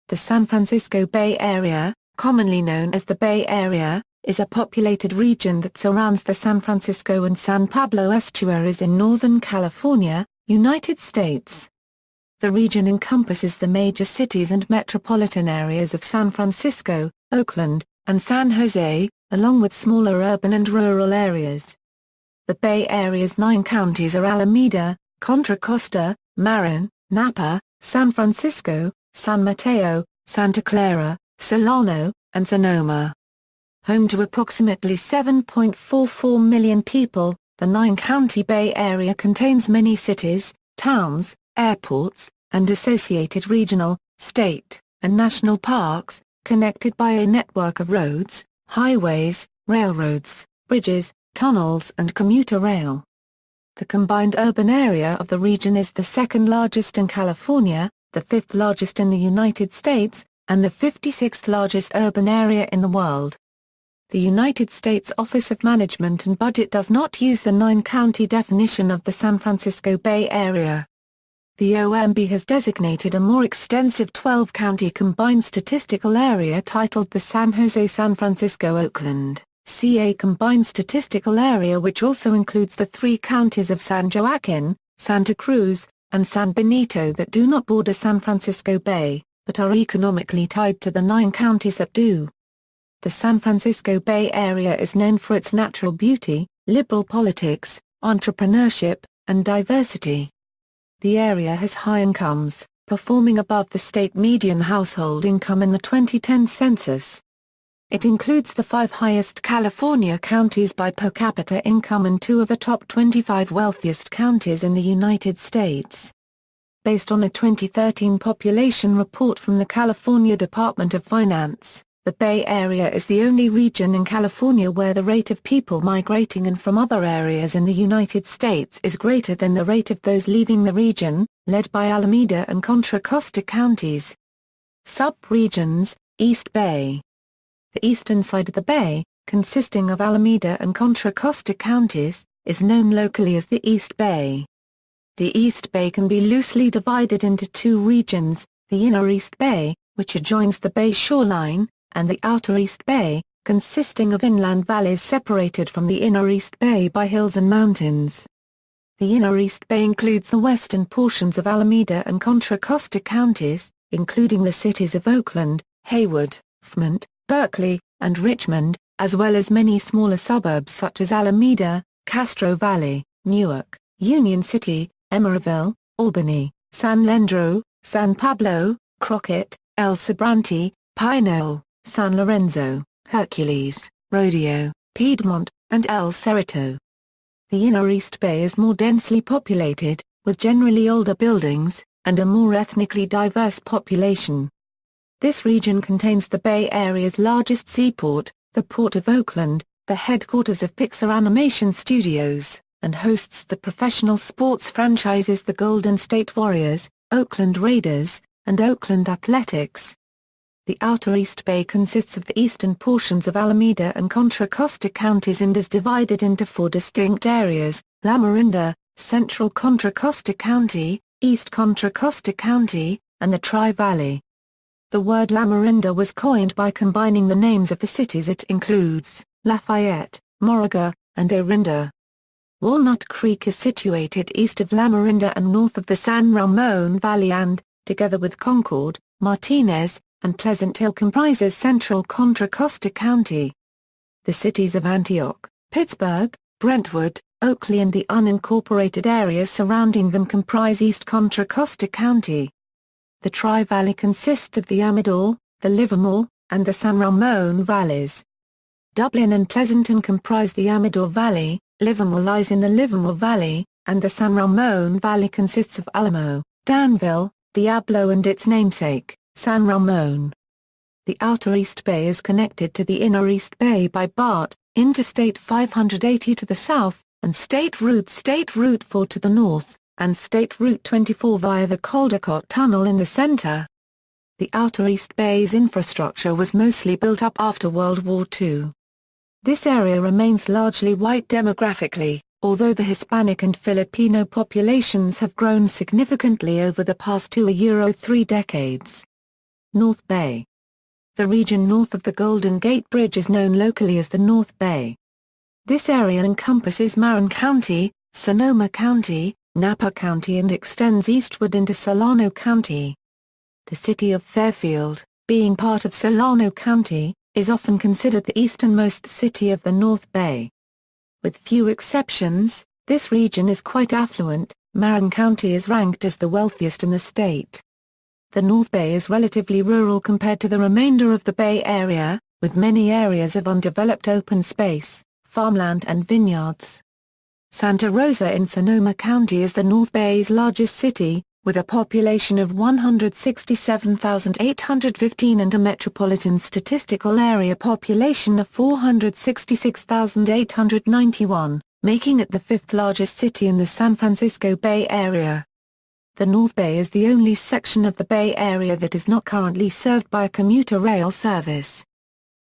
The San Francisco Bay Area, commonly known as the Bay Area, is a populated region that surrounds the San Francisco and San Pablo estuaries in Northern California, United States. The region encompasses the major cities and metropolitan areas of San Francisco, Oakland, and San Jose, along with smaller urban and rural areas. The Bay Area's 9 counties are Alameda, Contra Costa, Marin, Napa, San Francisco, San Mateo, Santa Clara, Solano, and Sonoma. Home to approximately 7.44 million people, the 9-county Bay Area contains many cities, towns, airports, and associated regional, state, and national parks, connected by a network of roads, highways, railroads, bridges, tunnels and commuter rail. The combined urban area of the region is the second largest in California, the 5th largest in the United States, and the 56th largest urban area in the world. The United States Office of Management and Budget does not use the 9-county definition of the San Francisco Bay Area. The OMB has designated a more extensive 12-county combined statistical area titled the San Jose-San Francisco-Oakland, CA combined statistical area, which also includes the 3 counties of San Joaquin, Santa Cruz, and San Benito that do not border San Francisco Bay, but are economically tied to the 9 counties that do. The San Francisco Bay Area is known for its natural beauty, liberal politics, entrepreneurship, and diversity. The area has high incomes, performing above the state median household income in the 2010 census. It includes the 5 highest California counties by per capita income and 2 of the top 25 wealthiest counties in the United States. Based on a 2013 population report from the California Department of Finance, the Bay Area is the only region in California where the rate of people migrating in from other areas in the United States is greater than the rate of those leaving the region, led by Alameda and Contra Costa counties. Sub-regions, East Bay. The eastern side of the bay, consisting of Alameda and Contra Costa counties, is known locally as the East Bay. The East Bay can be loosely divided into 2 regions, the Inner East Bay, which adjoins the bay shoreline, and the Outer East Bay, consisting of inland valleys separated from the Inner East Bay by hills and mountains. The Inner East Bay includes the western portions of Alameda and Contra Costa counties, including the cities of Oakland, Hayward, Fremont, Berkeley, and Richmond, as well as many smaller suburbs such as Alameda, Castro Valley, Newark, Union City, Emeryville, Albany, San Leandro, San Pablo, Crockett, El Sobrante, Pinole, San Lorenzo, Hercules, Rodeo, Piedmont, and El Cerrito. The Inner East Bay is more densely populated, with generally older buildings, and a more ethnically diverse population. This region contains the Bay Area's largest seaport, the Port of Oakland, the headquarters of Pixar Animation Studios, and hosts the professional sports franchises the Golden State Warriors, Oakland Raiders, and Oakland Athletics. The Outer East Bay consists of the eastern portions of Alameda and Contra Costa counties and is divided into 4 distinct areas: Lamarinda, Central Contra Costa County, East Contra Costa County, and the Tri-Valley. The word Lamarinda was coined by combining the names of the cities it includes, Lafayette, Moraga, and Orinda. Walnut Creek is situated east of Lamarinda and north of the San Ramon Valley and, together with Concord, Martinez, and Pleasant Hill comprises central Contra Costa County. The cities of Antioch, Pittsburgh, Brentwood, Oakley and the unincorporated areas surrounding them comprise East Contra Costa County. The Tri-Valley consists of the Amador, the Livermore, and the San Ramon valleys. Dublin and Pleasanton comprise the Amador Valley, Livermore lies in the Livermore Valley, and the San Ramon Valley consists of Alamo, Danville, Diablo and its namesake, San Ramon. The Outer East Bay is connected to the Inner East Bay by BART, Interstate 580 to the south, and State Route 4 to the north, and State Route 24 via the Caldecott Tunnel in the center. The Outer East Bay's infrastructure was mostly built up after World War II. This area remains largely white demographically, although the Hispanic and Filipino populations have grown significantly over the past 2–3 decades. North Bay. The region north of the Golden Gate Bridge is known locally as the North Bay. This area encompasses Marin County, Sonoma County, Napa County and extends eastward into Solano County. The city of Fairfield, being part of Solano County, is often considered the easternmost city of the North Bay. With few exceptions, this region is quite affluent. Marin County is ranked as the wealthiest in the state. The North Bay is relatively rural compared to the remainder of the Bay Area, with many areas of undeveloped open space, farmland and vineyards. Santa Rosa in Sonoma County is the North Bay's largest city, with a population of 167,815 and a metropolitan statistical area population of 466,891, making it the fifth largest city in the San Francisco Bay Area. The North Bay is the only section of the Bay Area that is not currently served by a commuter rail service.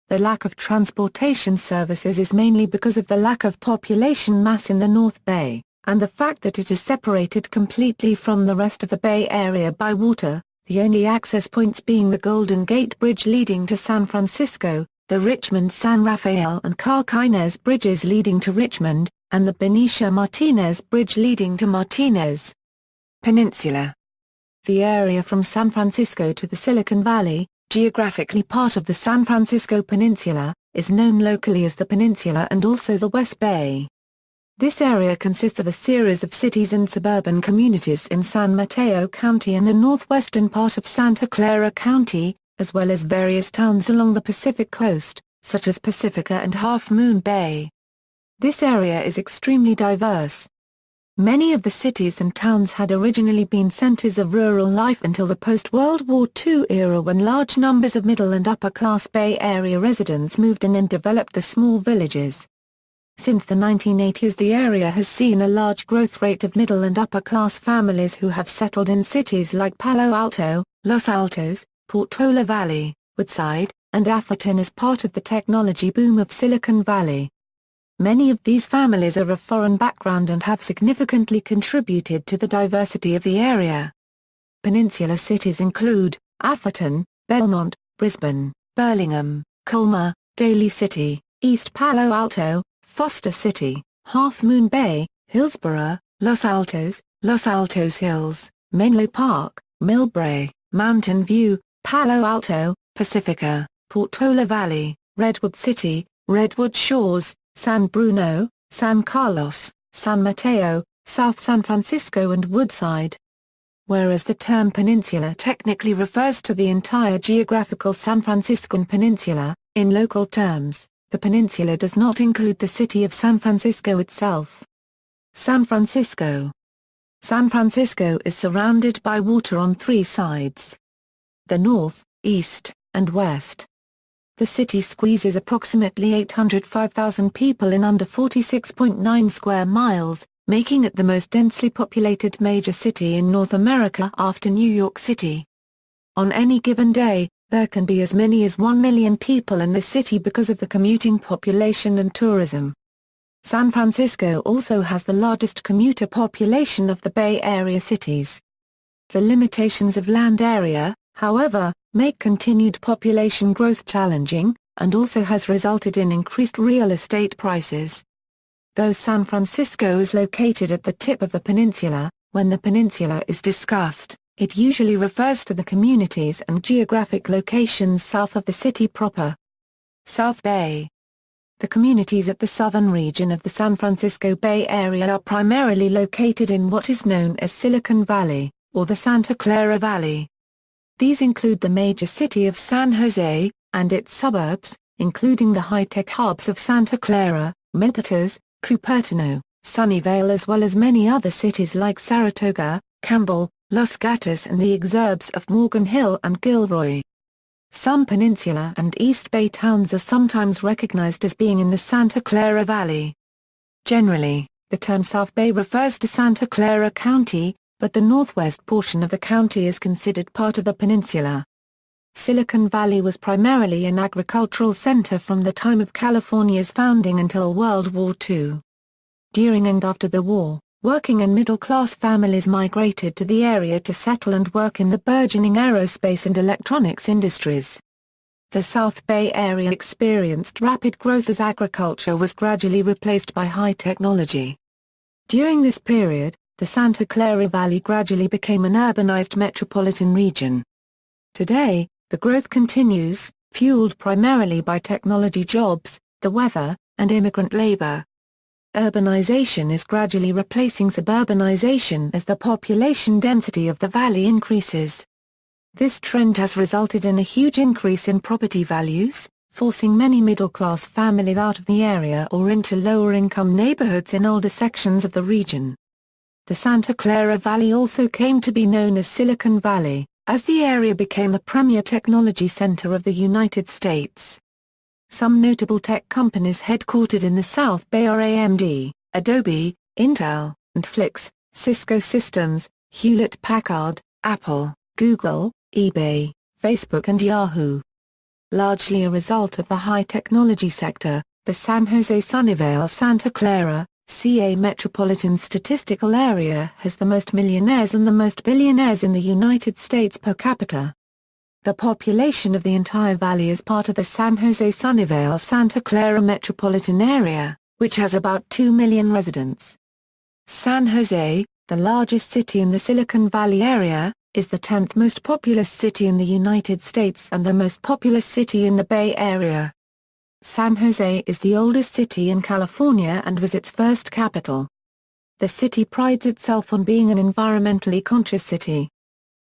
The lack of transportation services is mainly because of the lack of population mass in the North Bay, and the fact that it is separated completely from the rest of the Bay Area by water, the only access points being the Golden Gate Bridge leading to San Francisco, the Richmond-San Rafael and Carquinez bridges leading to Richmond, and the Benicia-Martinez Bridge leading to Martinez. Peninsula. The area from San Francisco to the Silicon Valley, geographically part of the San Francisco Peninsula, is known locally as the Peninsula and also the West Bay. This area consists of a series of cities and suburban communities in San Mateo County and the northwestern part of Santa Clara County, as well as various towns along the Pacific coast, such as Pacifica and Half Moon Bay. This area is extremely diverse. Many of the cities and towns had originally been centers of rural life until the post-World War II era, when large numbers of middle and upper-class Bay Area residents moved in and developed the small villages. Since the 1980s, the area has seen a large growth rate of middle and upper-class families who have settled in cities like Palo Alto, Los Altos, Portola Valley, Woodside, and Atherton as part of the technology boom of Silicon Valley. Many of these families are of foreign background and have significantly contributed to the diversity of the area. Peninsula cities include Atherton, Belmont, Brisbane, Burlingame, Colma, Daly City, East Palo Alto, Foster City, Half Moon Bay, Hillsborough, Los Altos Hills, Menlo Park, Millbrae, Mountain View, Palo Alto, Pacifica, Portola Valley, Redwood City, Redwood Shores, San Bruno, San Carlos, San Mateo, South San Francisco and Woodside. Whereas the term peninsula technically refers to the entire geographical San Franciscan Peninsula, in local terms, the peninsula does not include the city of San Francisco itself. San Francisco. San Francisco is surrounded by water on three sides: the north, east, and west. The city squeezes approximately 805,000 people in under 46.9 square miles, making it the most densely populated major city in North America after New York City. On any given day, there can be as many as 1 million people in the city because of the commuting population and tourism. San Francisco also has the largest commuter population of the Bay Area cities. The limitations of land area, however, make continued population growth challenging, and also has resulted in increased real estate prices. Though San Francisco is located at the tip of the peninsula, when the peninsula is discussed, it usually refers to the communities and geographic locations south of the city proper. South Bay. The communities at the southern region of the San Francisco Bay Area are primarily located in what is known as Silicon Valley, or the Santa Clara Valley. These include the major city of San Jose, and its suburbs, including the high-tech hubs of Santa Clara, Milpitas, Cupertino, Sunnyvale, as well as many other cities like Saratoga, Campbell, Los Gatos and the exurbs of Morgan Hill and Gilroy. Some Peninsula and East Bay towns are sometimes recognized as being in the Santa Clara Valley. Generally, the term South Bay refers to Santa Clara County, but the northwest portion of the county is considered part of the peninsula. Silicon Valley was primarily an agricultural center from the time of California's founding until World War II. During and after the war, Working and middle-class families migrated to the area to settle and work in the burgeoning aerospace and electronics industries. The South Bay Area experienced rapid growth as agriculture was gradually replaced by high technology. During this period, the Santa Clara Valley gradually became an urbanized metropolitan region. Today, the growth continues, fueled primarily by technology jobs, the weather, and immigrant labor. Urbanization is gradually replacing suburbanization as the population density of the valley increases. This trend has resulted in a huge increase in property values, forcing many middle-class families out of the area or into lower-income neighborhoods in older sections of the region. The Santa Clara Valley also came to be known as Silicon Valley, as the area became the premier technology center of the United States. Some notable tech companies headquartered in the South Bay are AMD, Adobe, Intel, and Flix, Cisco Systems, Hewlett-Packard, Apple, Google, eBay, Facebook and Yahoo. Largely a result of the high technology sector, the San Jose-Sunnyvale Santa Clara, CA metropolitan statistical area has the most millionaires and the most billionaires in the United States per capita. The population of the entire valley is part of the San Jose-Sunnyvale Santa Clara metropolitan area, which has about 2 million residents. San Jose, the largest city in the Silicon Valley area, is the 10th most populous city in the United States and the most populous city in the Bay Area. San Jose is the oldest city in California and was its first capital. The city prides itself on being an environmentally conscious city.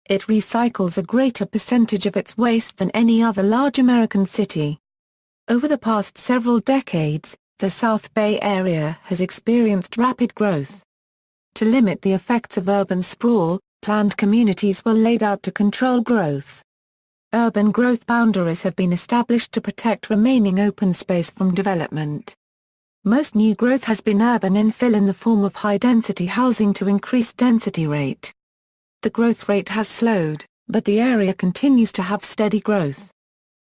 It recycles a greater percentage of its waste than any other large American city. Over the past several decades, the South Bay Area has experienced rapid growth. To limit the effects of urban sprawl, planned communities were laid out to control growth. Urban growth boundaries have been established to protect remaining open space from development. Most new growth has been urban infill in the form of high-density housing to increase density rate. The growth rate has slowed, but the area continues to have steady growth.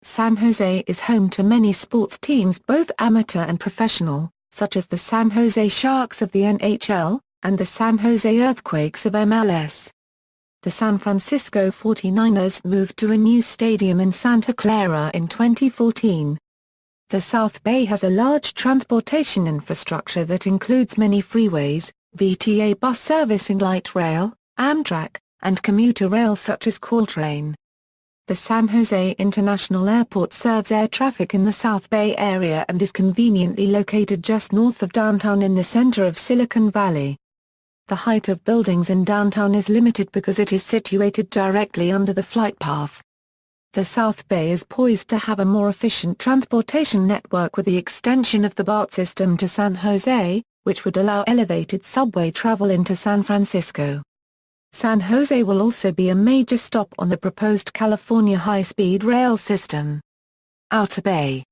San Jose is home to many sports teams both amateur and professional, such as the San Jose Sharks of the NHL, and the San Jose Earthquakes of MLS. The San Francisco 49ers moved to a new stadium in Santa Clara in 2014. The South Bay has a large transportation infrastructure that includes many freeways, VTA bus servicing light rail, Amtrak, and commuter rail such as Caltrain. The San Jose International Airport serves air traffic in the South Bay Area and is conveniently located just north of downtown in the center of Silicon Valley. The height of buildings in downtown is limited because it is situated directly under the flight path. The South Bay is poised to have a more efficient transportation network with the extension of the BART system to San Jose, which would allow elevated subway travel into San Francisco. San Jose will also be a major stop on the proposed California high-speed rail system. Outer Bay,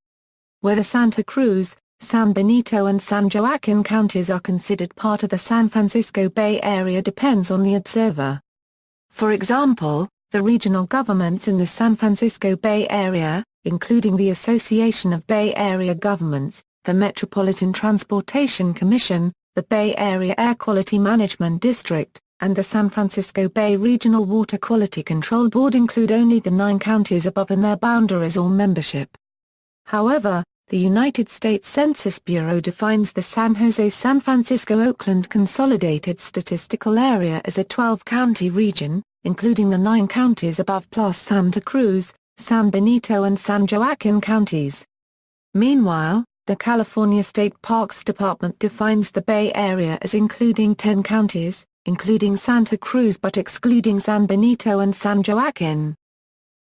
where the Santa Cruz, San Benito and San Joaquin counties are considered part of the San Francisco Bay Area depends on the observer. For example, the regional governments in the San Francisco Bay Area, including the Association of Bay Area Governments, the Metropolitan Transportation Commission, the Bay Area Air Quality Management District, and the San Francisco Bay Regional Water Quality Control Board include only the 9 counties above in their boundaries or membership. However, the United States Census Bureau defines the San Jose-San Francisco-Oakland Consolidated Statistical Area as a 12-county region, including the 9 counties above plus Santa Cruz, San Benito and San Joaquin counties. Meanwhile, the California State Parks Department defines the Bay Area as including 10 counties, including Santa Cruz but excluding San Benito and San Joaquin.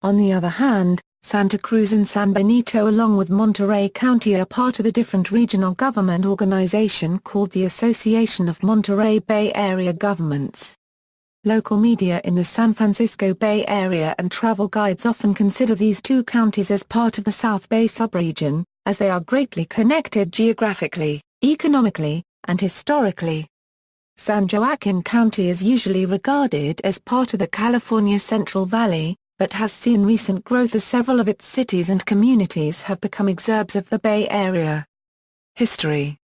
On the other hand, Santa Cruz and San Benito along with Monterey County are part of a different regional government organization called the Association of Monterey Bay Area Governments. Local media in the San Francisco Bay Area and travel guides often consider these 2 counties as part of the South Bay subregion, as they are greatly connected geographically, economically, and historically. San Joaquin County is usually regarded as part of the California Central Valley, but has seen recent growth as several of its cities and communities have become exurbs of the Bay Area. History.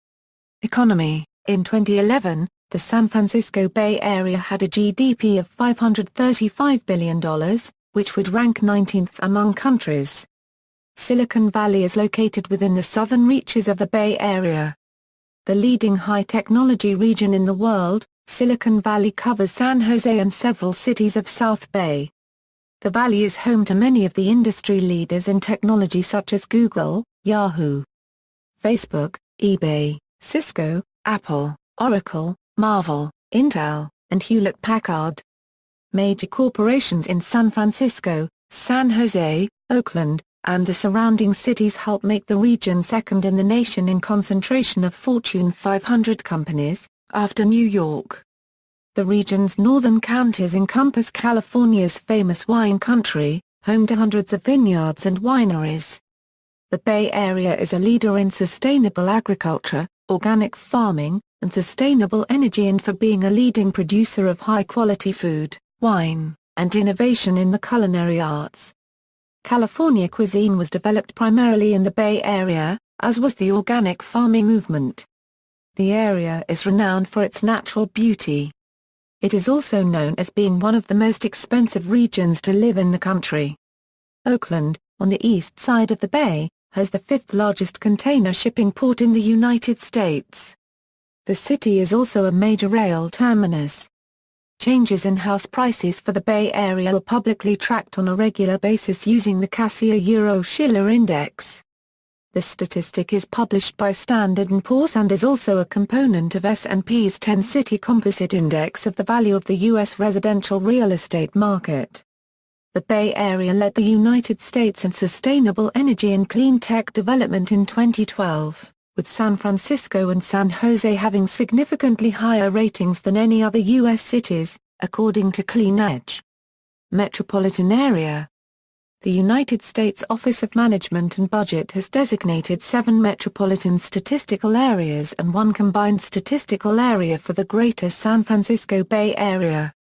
Economy. In 2011, the San Francisco Bay Area had a GDP of $535 billion, which would rank 19th among countries. Silicon Valley is located within the southern reaches of the Bay Area. The leading high-technology region in the world, Silicon Valley covers San Jose and several cities of South Bay. The valley is home to many of the industry leaders in technology such as Google, Yahoo, Facebook, eBay, Cisco, Apple, Oracle, Marvel, Intel, and Hewlett-Packard. Major corporations in San Francisco, San Jose, Oakland, and the surrounding cities help make the region second in the nation in concentration of Fortune 500 companies, after New York. The region's northern counties encompass California's famous wine country, home to hundreds of vineyards and wineries. The Bay Area is a leader in sustainable agriculture, organic farming, and sustainable energy, and for being a leading producer of high-quality food, wine, and innovation in the culinary arts. California cuisine was developed primarily in the Bay Area, as was the organic farming movement. The area is renowned for its natural beauty. It is also known as being one of the most expensive regions to live in the country. Oakland, on the east side of the bay, has the fifth largest container shipping port in the United States. The city is also a major rail terminus. Changes in house prices for the Bay Area are publicly tracked on a regular basis using the Case-Euro-Shiller Index. This statistic is published by Standard & Poor's and is also a component of S&P's 10-City Composite Index of the value of the U.S. residential real estate market. The Bay Area led the United States in sustainable energy and clean tech development in 2012, with San Francisco and San Jose having significantly higher ratings than any other U.S. cities, according to Clean Edge. Metropolitan Area. The United States Office of Management and Budget has designated 7 metropolitan statistical areas and 1 combined statistical area for the greater San Francisco Bay Area.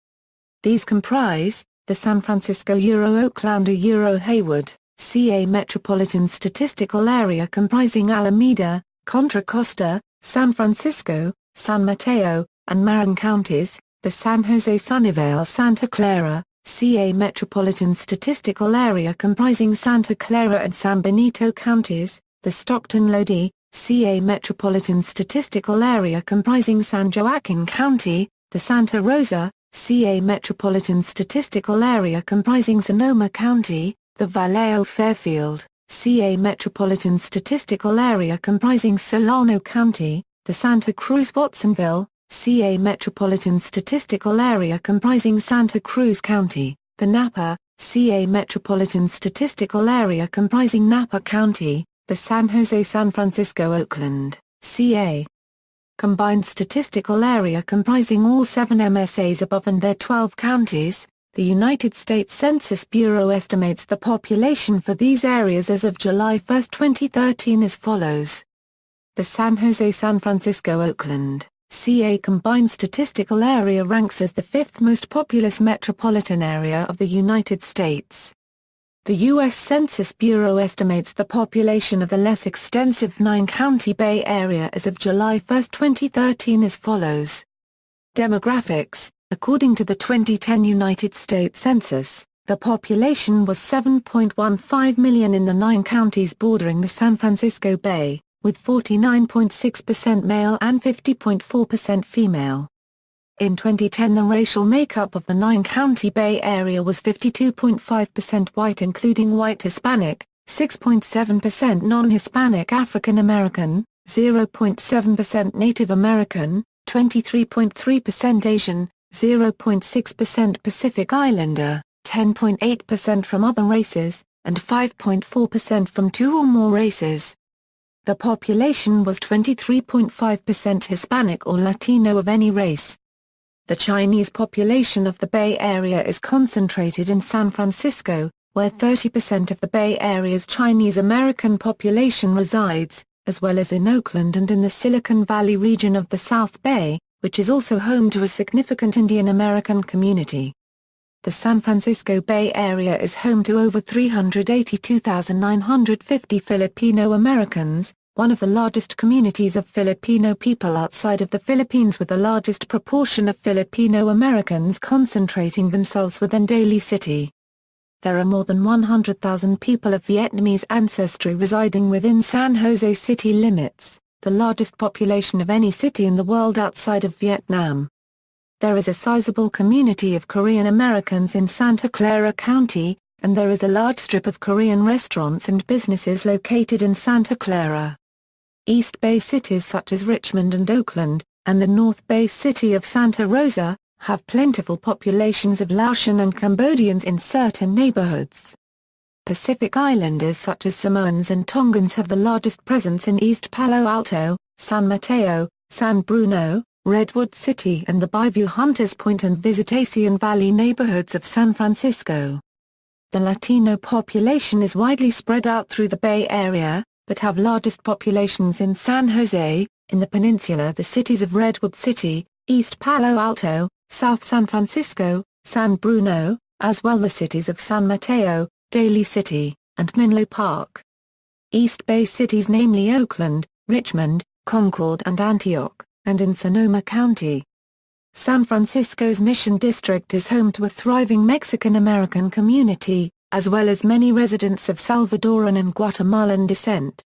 These comprise, the San Francisco Euro-Oakland or Euro-Hayward, CA Metropolitan Statistical Area comprising Alameda, Contra Costa, San Francisco, San Mateo, and Marin counties, the San Jose Sunnyvale Santa Clara, CA Metropolitan Statistical Area comprising Santa Clara and San Benito counties, the Stockton Lodi, CA Metropolitan Statistical Area comprising San Joaquin County, the Santa Rosa, CA Metropolitan Statistical Area comprising Sonoma County, the Vallejo Fairfield, CA Metropolitan Statistical Area comprising Solano County, the Santa Cruz Watsonville, CA Metropolitan Statistical Area comprising Santa Cruz County, the Napa, CA Metropolitan Statistical Area comprising Napa County, the San Jose San Francisco Oakland, CA. Combined Statistical Area comprising all 7 MSAs above and their 12 counties. The United States Census Bureau estimates the population for these areas as of July 1, 2013 as follows. The San Jose San Francisco Oakland, CA Combined Statistical Area ranks as the 5th most populous metropolitan area of the United States. The U.S. Census Bureau estimates the population of the less extensive 9-county Bay Area as of July 1, 2013 as follows. Demographics. According to the 2010 United States Census, the population was 7.15 million in the 9 counties bordering the San Francisco Bay, with 49.6% male and 50.4% female. In 2010 the racial makeup of the 9-county Bay Area was 52.5% white including white Hispanic, 6.7% non-Hispanic African American, 0.7% Native American, 23.3% Asian, 0.6% Pacific Islander, 10.8% from other races, and 5.4% from 2 or more races. The population was 23.5% Hispanic or Latino of any race. The Chinese population of the Bay Area is concentrated in San Francisco, where 30% of the Bay Area's Chinese American population resides, as well as in Oakland and in the Silicon Valley region of the South Bay, which is also home to a significant Indian American community. The San Francisco Bay Area is home to over 382,950 Filipino Americans, one of the largest communities of Filipino people outside of the Philippines, with the largest proportion of Filipino Americans concentrating themselves within Daly City. There are more than 100,000 people of Vietnamese ancestry residing within San Jose city limits, the largest population of any city in the world outside of Vietnam. There is a sizable community of Korean Americans in Santa Clara County, and there is a large strip of Korean restaurants and businesses located in Santa Clara. East Bay cities such as Richmond and Oakland, and the North Bay city of Santa Rosa, have plentiful populations of Laotian and Cambodians in certain neighborhoods. Pacific Islanders such as Samoans and Tongans have the largest presence in East Palo Alto, San Mateo, San Bruno, Redwood City and the Bayview Hunters Point and Visitacion Valley neighborhoods of San Francisco. The Latino population is widely spread out through the Bay Area, but have largest populations in San Jose, in the peninsula the cities of Redwood City, East Palo Alto, South San Francisco, San Bruno, as well the cities of San Mateo, Daly City, and Menlo Park. East Bay cities namely Oakland, Richmond, Concord and Antioch, and in Sonoma County. San Francisco's Mission District is home to a thriving Mexican-American community, as well as many residents of Salvadoran and Guatemalan descent.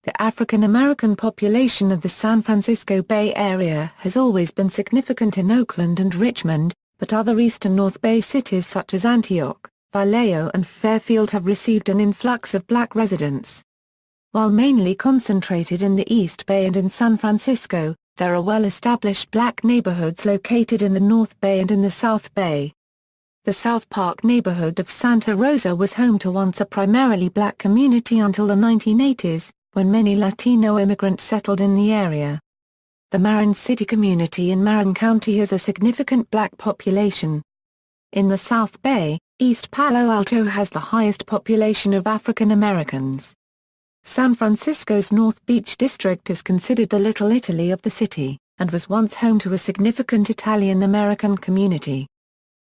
The African-American population of the San Francisco Bay Area has always been significant in Oakland and Richmond, but other East and North Bay cities such as Antioch, Vallejo and Fairfield have received an influx of black residents. While mainly concentrated in the East Bay and in San Francisco, there are well-established black neighborhoods located in the North Bay and in the South Bay. The South Park neighborhood of Santa Rosa was home to once a primarily black community until the 1980s, when many Latino immigrants settled in the area. The Marin City community in Marin County has a significant black population. In the South Bay, East Palo Alto has the highest population of African Americans. San Francisco's North Beach district is considered the Little Italy of the city, and was once home to a significant Italian-American community.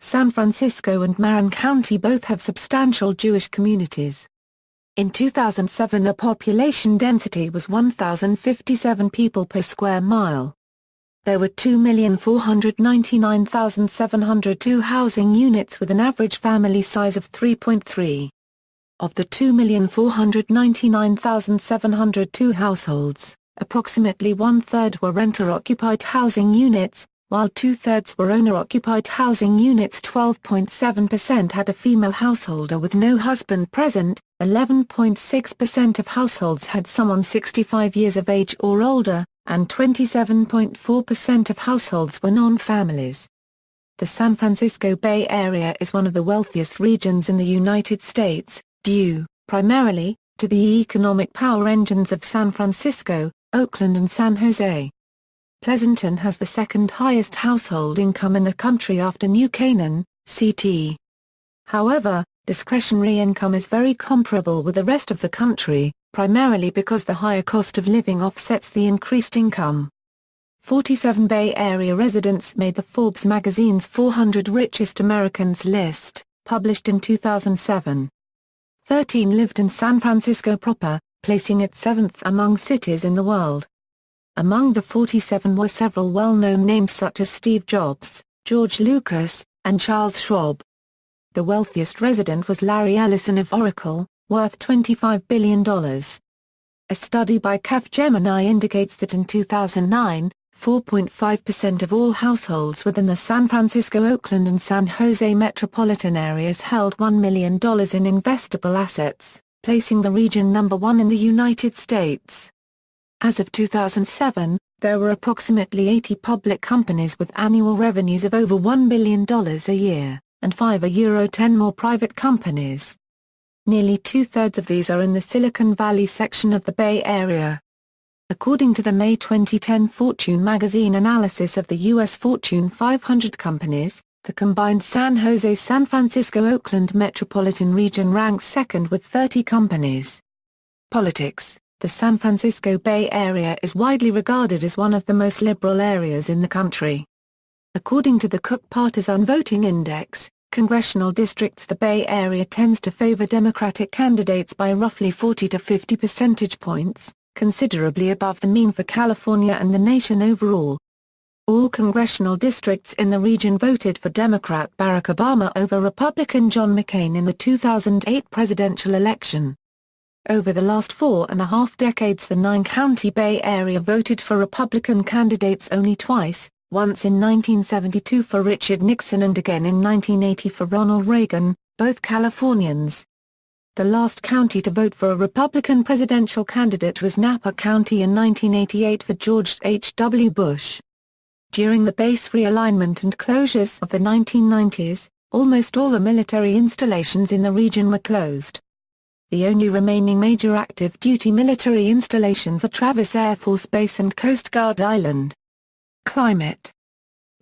San Francisco and Marin County both have substantial Jewish communities. In 2007 the population density was 1,057 people per square mile. There were 2,499,702 housing units with an average family size of 3.3. Of the 2,499,702 households, approximately one-third were renter-occupied housing units, while two-thirds were owner-occupied housing units. 12.7% had a female householder with no husband present, 11.6% of households had someone 65 years of age or older, and 27.4% of households were non-families. The San Francisco Bay Area is one of the wealthiest regions in the United States, due, primarily, to the economic power engines of San Francisco, Oakland and San Jose. Pleasanton has the second highest household income in the country after New Canaan, CT. However, discretionary income is very comparable with the rest of the country, primarily because the higher cost of living offsets the increased income. 47 Bay Area residents made the Forbes magazine's 400 Richest Americans list, published in 2007. 13 lived in San Francisco proper, placing it 7th among cities in the world. Among the 47 were several well-known names such as Steve Jobs, George Lucas, and Charles Schwab. The wealthiest resident was Larry Ellison of Oracle, worth $25 billion. A study by Capgemini indicates that in 2009, 4.5% of all households within the San Francisco, Oakland and San Jose metropolitan areas held $1 million in investable assets, placing the region number 1 in the United States. As of 2007, there were approximately 80 public companies with annual revenues of over $1 billion a year, and 10 more private companies. Nearly two-thirds of these are in the Silicon Valley section of the Bay Area. According to the May 2010 Fortune magazine analysis of the U.S. Fortune 500 companies, the combined San Jose-San Francisco-Oakland metropolitan region ranks second with 30 companies. Politics. The San Francisco Bay Area is widely regarded as one of the most liberal areas in the country. According to the Cook Partisan Voting Index, congressional districts the Bay Area tends to favor Democratic candidates by roughly 40 to 50 percentage points, considerably above the mean for California and the nation overall. All congressional districts in the region voted for Democrat Barack Obama over Republican John McCain in the 2008 presidential election. Over the last 4.5 decades, the 9-county Bay Area voted for Republican candidates only twice, once in 1972 for Richard Nixon and again in 1980 for Ronald Reagan, both Californians. The last county to vote for a Republican presidential candidate was Napa County in 1988 for George H. W. Bush. During the base realignment and closures of the 1990s, almost all the military installations in the region were closed. The only remaining major active duty military installations are Travis Air Force Base and Coast Guard Island. Climate.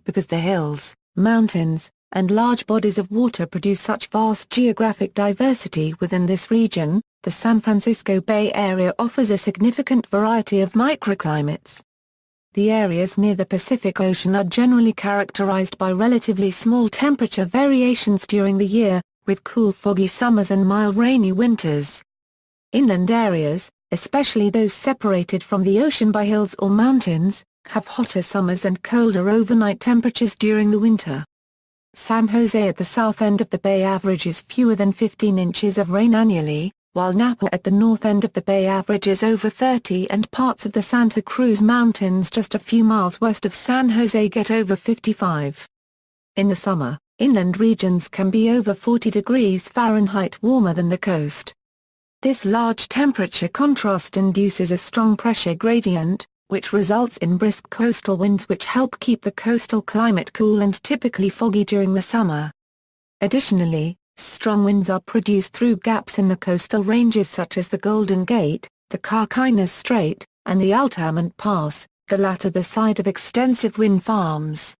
Because the hills, mountains, and large bodies of water produce such vast geographic diversity within this region, the San Francisco Bay Area offers a significant variety of microclimates. The areas near the Pacific Ocean are generally characterized by relatively small temperature variations during the year, with cool foggy summers and mild rainy winters. Inland areas, especially those separated from the ocean by hills or mountains, have hotter summers and colder overnight temperatures during the winter. San Jose at the south end of the bay averages fewer than 15 inches of rain annually, while Napa at the north end of the bay averages over 30 and parts of the Santa Cruz Mountains just a few miles west of San Jose get over 55. In the summer, inland regions can be over 40 degrees Fahrenheit warmer than the coast. This large temperature contrast induces a strong pressure gradient, which results in brisk coastal winds which help keep the coastal climate cool and typically foggy during the summer. Additionally, strong winds are produced through gaps in the coastal ranges such as the Golden Gate, the Carquinez Strait, and the Altamont Pass, the latter the site of extensive wind farms.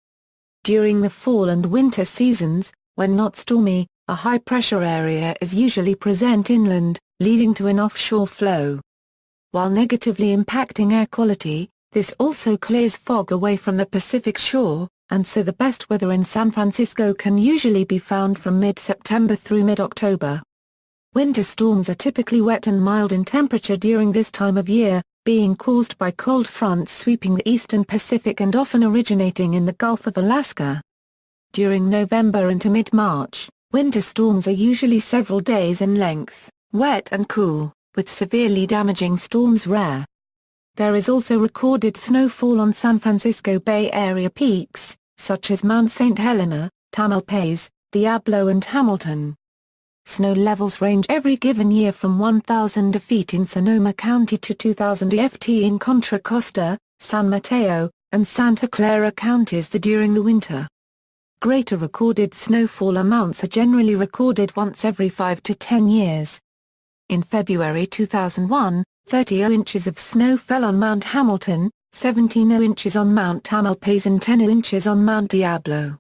During the fall and winter seasons, when not stormy, a high-pressure area is usually present inland, leading to an offshore flow. While negatively impacting air quality, this also clears fog away from the Pacific shore, and so the best weather in San Francisco can usually be found from mid-September through mid-October. Winter storms are typically wet and mild in temperature during this time of year, being caused by cold fronts sweeping the eastern Pacific and often originating in the Gulf of Alaska. During November into mid-March, winter storms are usually several days in length, wet and cool, with severely damaging storms rare. There is also recorded snowfall on San Francisco Bay Area peaks, such as Mount St. Helena, Tamalpais, Diablo and Hamilton. Snow levels range every given year from 1,000 feet in Sonoma County to 2,000 ft in Contra Costa, San Mateo, and Santa Clara counties during the winter. Greater recorded snowfall amounts are generally recorded once every 5 to 10 years. In February 2001, 30 inches of snow fell on Mount Hamilton, 17 inches on Mount Tamalpais and 10 inches on Mount Diablo.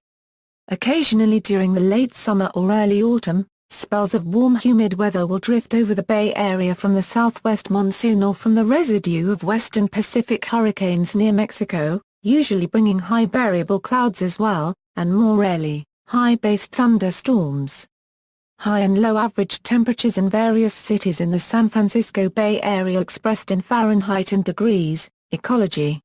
Occasionally during the late summer or early autumn, spells of warm humid weather will drift over the Bay Area from the southwest monsoon or from the residue of western Pacific hurricanes near Mexico, usually bringing high variable clouds as well, and more rarely, high-based thunderstorms. High and low average temperatures in various cities in the San Francisco Bay Area expressed in Fahrenheit and degrees. Ecology.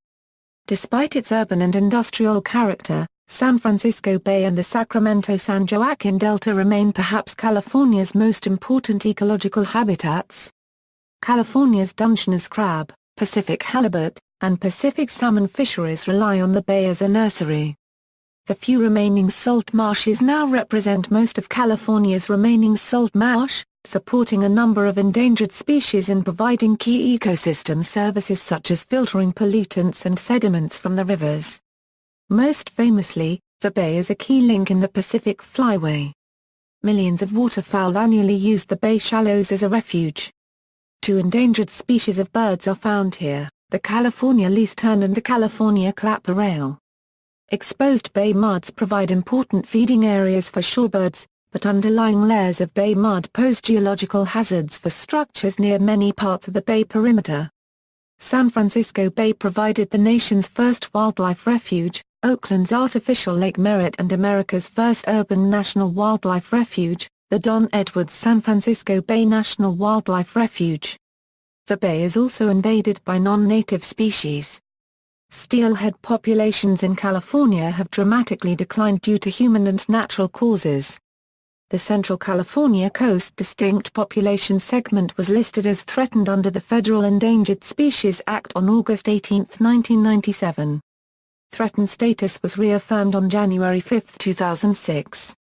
Despite its urban and industrial character, San Francisco Bay and the Sacramento-San Joaquin Delta remain perhaps California's most important ecological habitats. California's Dungeness crab, Pacific halibut, and Pacific salmon fisheries rely on the bay as a nursery. The few remaining salt marshes now represent most of California's remaining salt marsh, supporting a number of endangered species and providing key ecosystem services such as filtering pollutants and sediments from the rivers. Most famously, the bay is a key link in the Pacific Flyway. Millions of waterfowl annually use the bay shallows as a refuge. Two endangered species of birds are found here, the California least tern and the California clapper rail. Exposed bay muds provide important feeding areas for shorebirds, but underlying layers of bay mud pose geological hazards for structures near many parts of the bay perimeter. San Francisco Bay provided the nation's first wildlife refuge, Oakland's artificial Lake Merritt, and America's first urban national wildlife refuge, the Don Edwards San Francisco Bay National Wildlife Refuge. The bay is also invaded by non-native species. Steelhead populations in California have dramatically declined due to human and natural causes. The Central California Coast Distinct Population Segment was listed as threatened under the Federal Endangered Species Act on August 18, 1997. Threatened status was reaffirmed on January 5, 2006.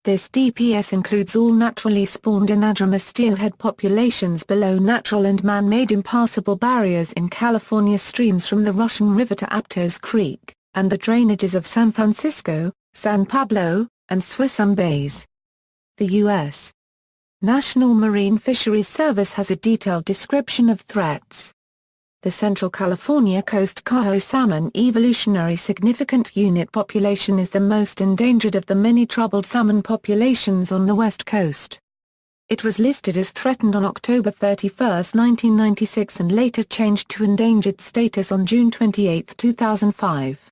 This DPS includes all naturally spawned anadromous steelhead populations below natural and man-made impassable barriers in California streams from the Russian River to Aptos Creek, and the drainages of San Francisco, San Pablo, and Sickened bays. The U.S. National Marine Fisheries Service has a detailed description of threats. The Central California Coast Coho salmon evolutionary significant unit population is the most endangered of the many troubled salmon populations on the West Coast. It was listed as threatened on October 31, 1996 and later changed to endangered status on June 28, 2005.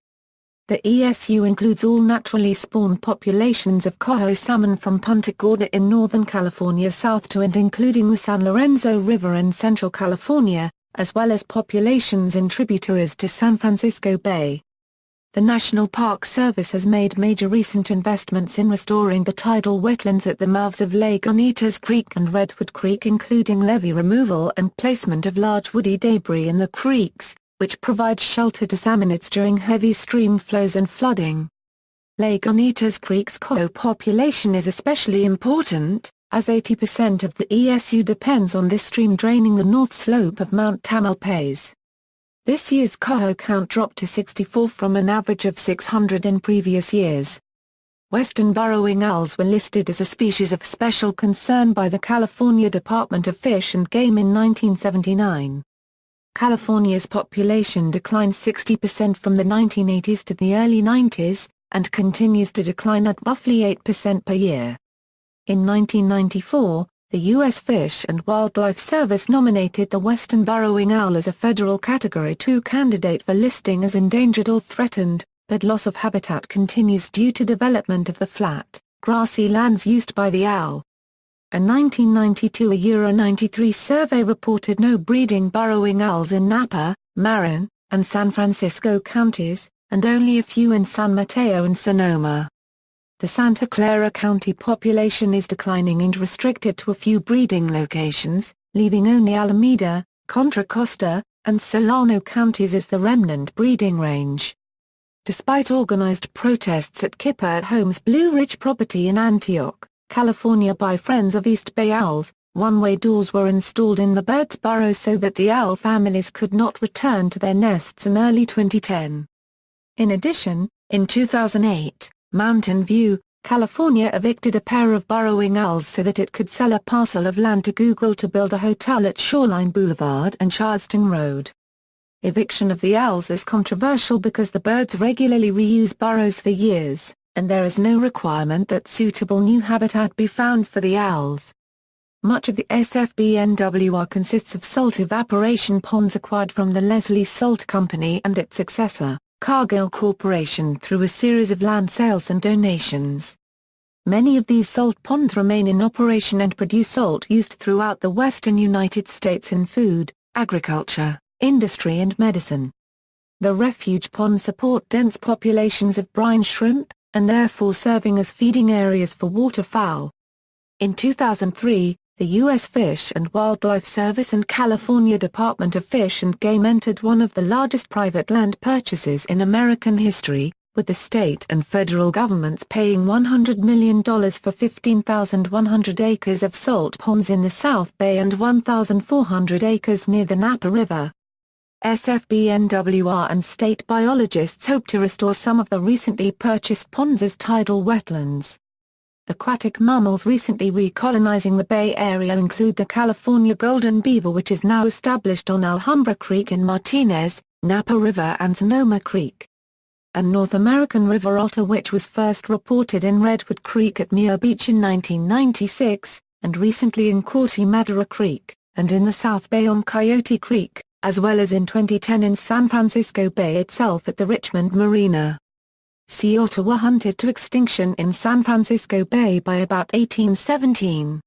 The ESU includes all naturally spawned populations of coho salmon from Punta Gorda in Northern California south to and including the San Lorenzo River in Central California, as well as populations in tributaries to San Francisco Bay. The National Park Service has made major recent investments in restoring the tidal wetlands at the mouths of Lagunitas Creek and Redwood Creek, including levee removal and placement of large woody debris in the creeks, which provides shelter to salmonids during heavy stream flows and flooding. Lagunitas Creek's coho population is especially important, as 80% of the ESU depends on this stream draining the north slope of Mount Tamalpais. This year's coho count dropped to 64 from an average of 600 in previous years. Western burrowing owls were listed as a species of special concern by the California Department of Fish and Game in 1979. California's population declined 60% from the 1980s to the early 90s, and continues to decline at roughly 8% per year. In 1994, the U.S. Fish and Wildlife Service nominated the western burrowing owl as a federal Category 2 candidate for listing as endangered or threatened, but loss of habitat continues due to development of the flat, grassy lands used by the owl. A 1992 Euro 93 survey reported no breeding burrowing owls in Napa, Marin, and San Francisco counties, and only a few in San Mateo and Sonoma. The Santa Clara County population is declining and restricted to a few breeding locations, leaving only Alameda, Contra Costa, and Solano counties as the remnant breeding range. Despite organized protests at Kipper at Home's Blue Ridge property in Antioch, California by Friends of East Bay Owls, one-way doors were installed in the birds' burrows so that the owl families could not return to their nests in early 2010. In addition, in 2008, Mountain View, California evicted a pair of burrowing owls so that it could sell a parcel of land to Google to build a hotel at Shoreline Boulevard and Charleston Road. Eviction of the owls is controversial because the birds regularly reuse burrows for years, and there is no requirement that suitable new habitat be found for the owls. Much of the SFBNWR consists of salt evaporation ponds acquired from the Leslie Salt Company and its successor, Cargill Corporation, through a series of land sales and donations. Many of these salt ponds remain in operation and produce salt used throughout the western United States in food, agriculture, industry and medicine. The refuge ponds support dense populations of brine shrimp, and therefore serving as feeding areas for waterfowl. In 2003, the U.S. Fish and Wildlife Service and California Department of Fish and Game entered one of the largest private land purchases in American history, with the state and federal governments paying $100 million for 15,100 acres of salt ponds in the South Bay and 1,400 acres near the Napa River. SFBNWR and state biologists hope to restore some of the recently purchased ponds as tidal wetlands. Aquatic mammals recently recolonizing the Bay Area include the California golden beaver, which is now established on Alhambra Creek in Martinez, Napa River and Sonoma Creek. And North American river otter, which was first reported in Redwood Creek at Muir Beach in 1996, and recently in Corte Madera Creek, and in the South Bay on Coyote Creek, as well as in 2010 in San Francisco Bay itself at the Richmond Marina. Sea otter were hunted to extinction in San Francisco Bay by about 1817.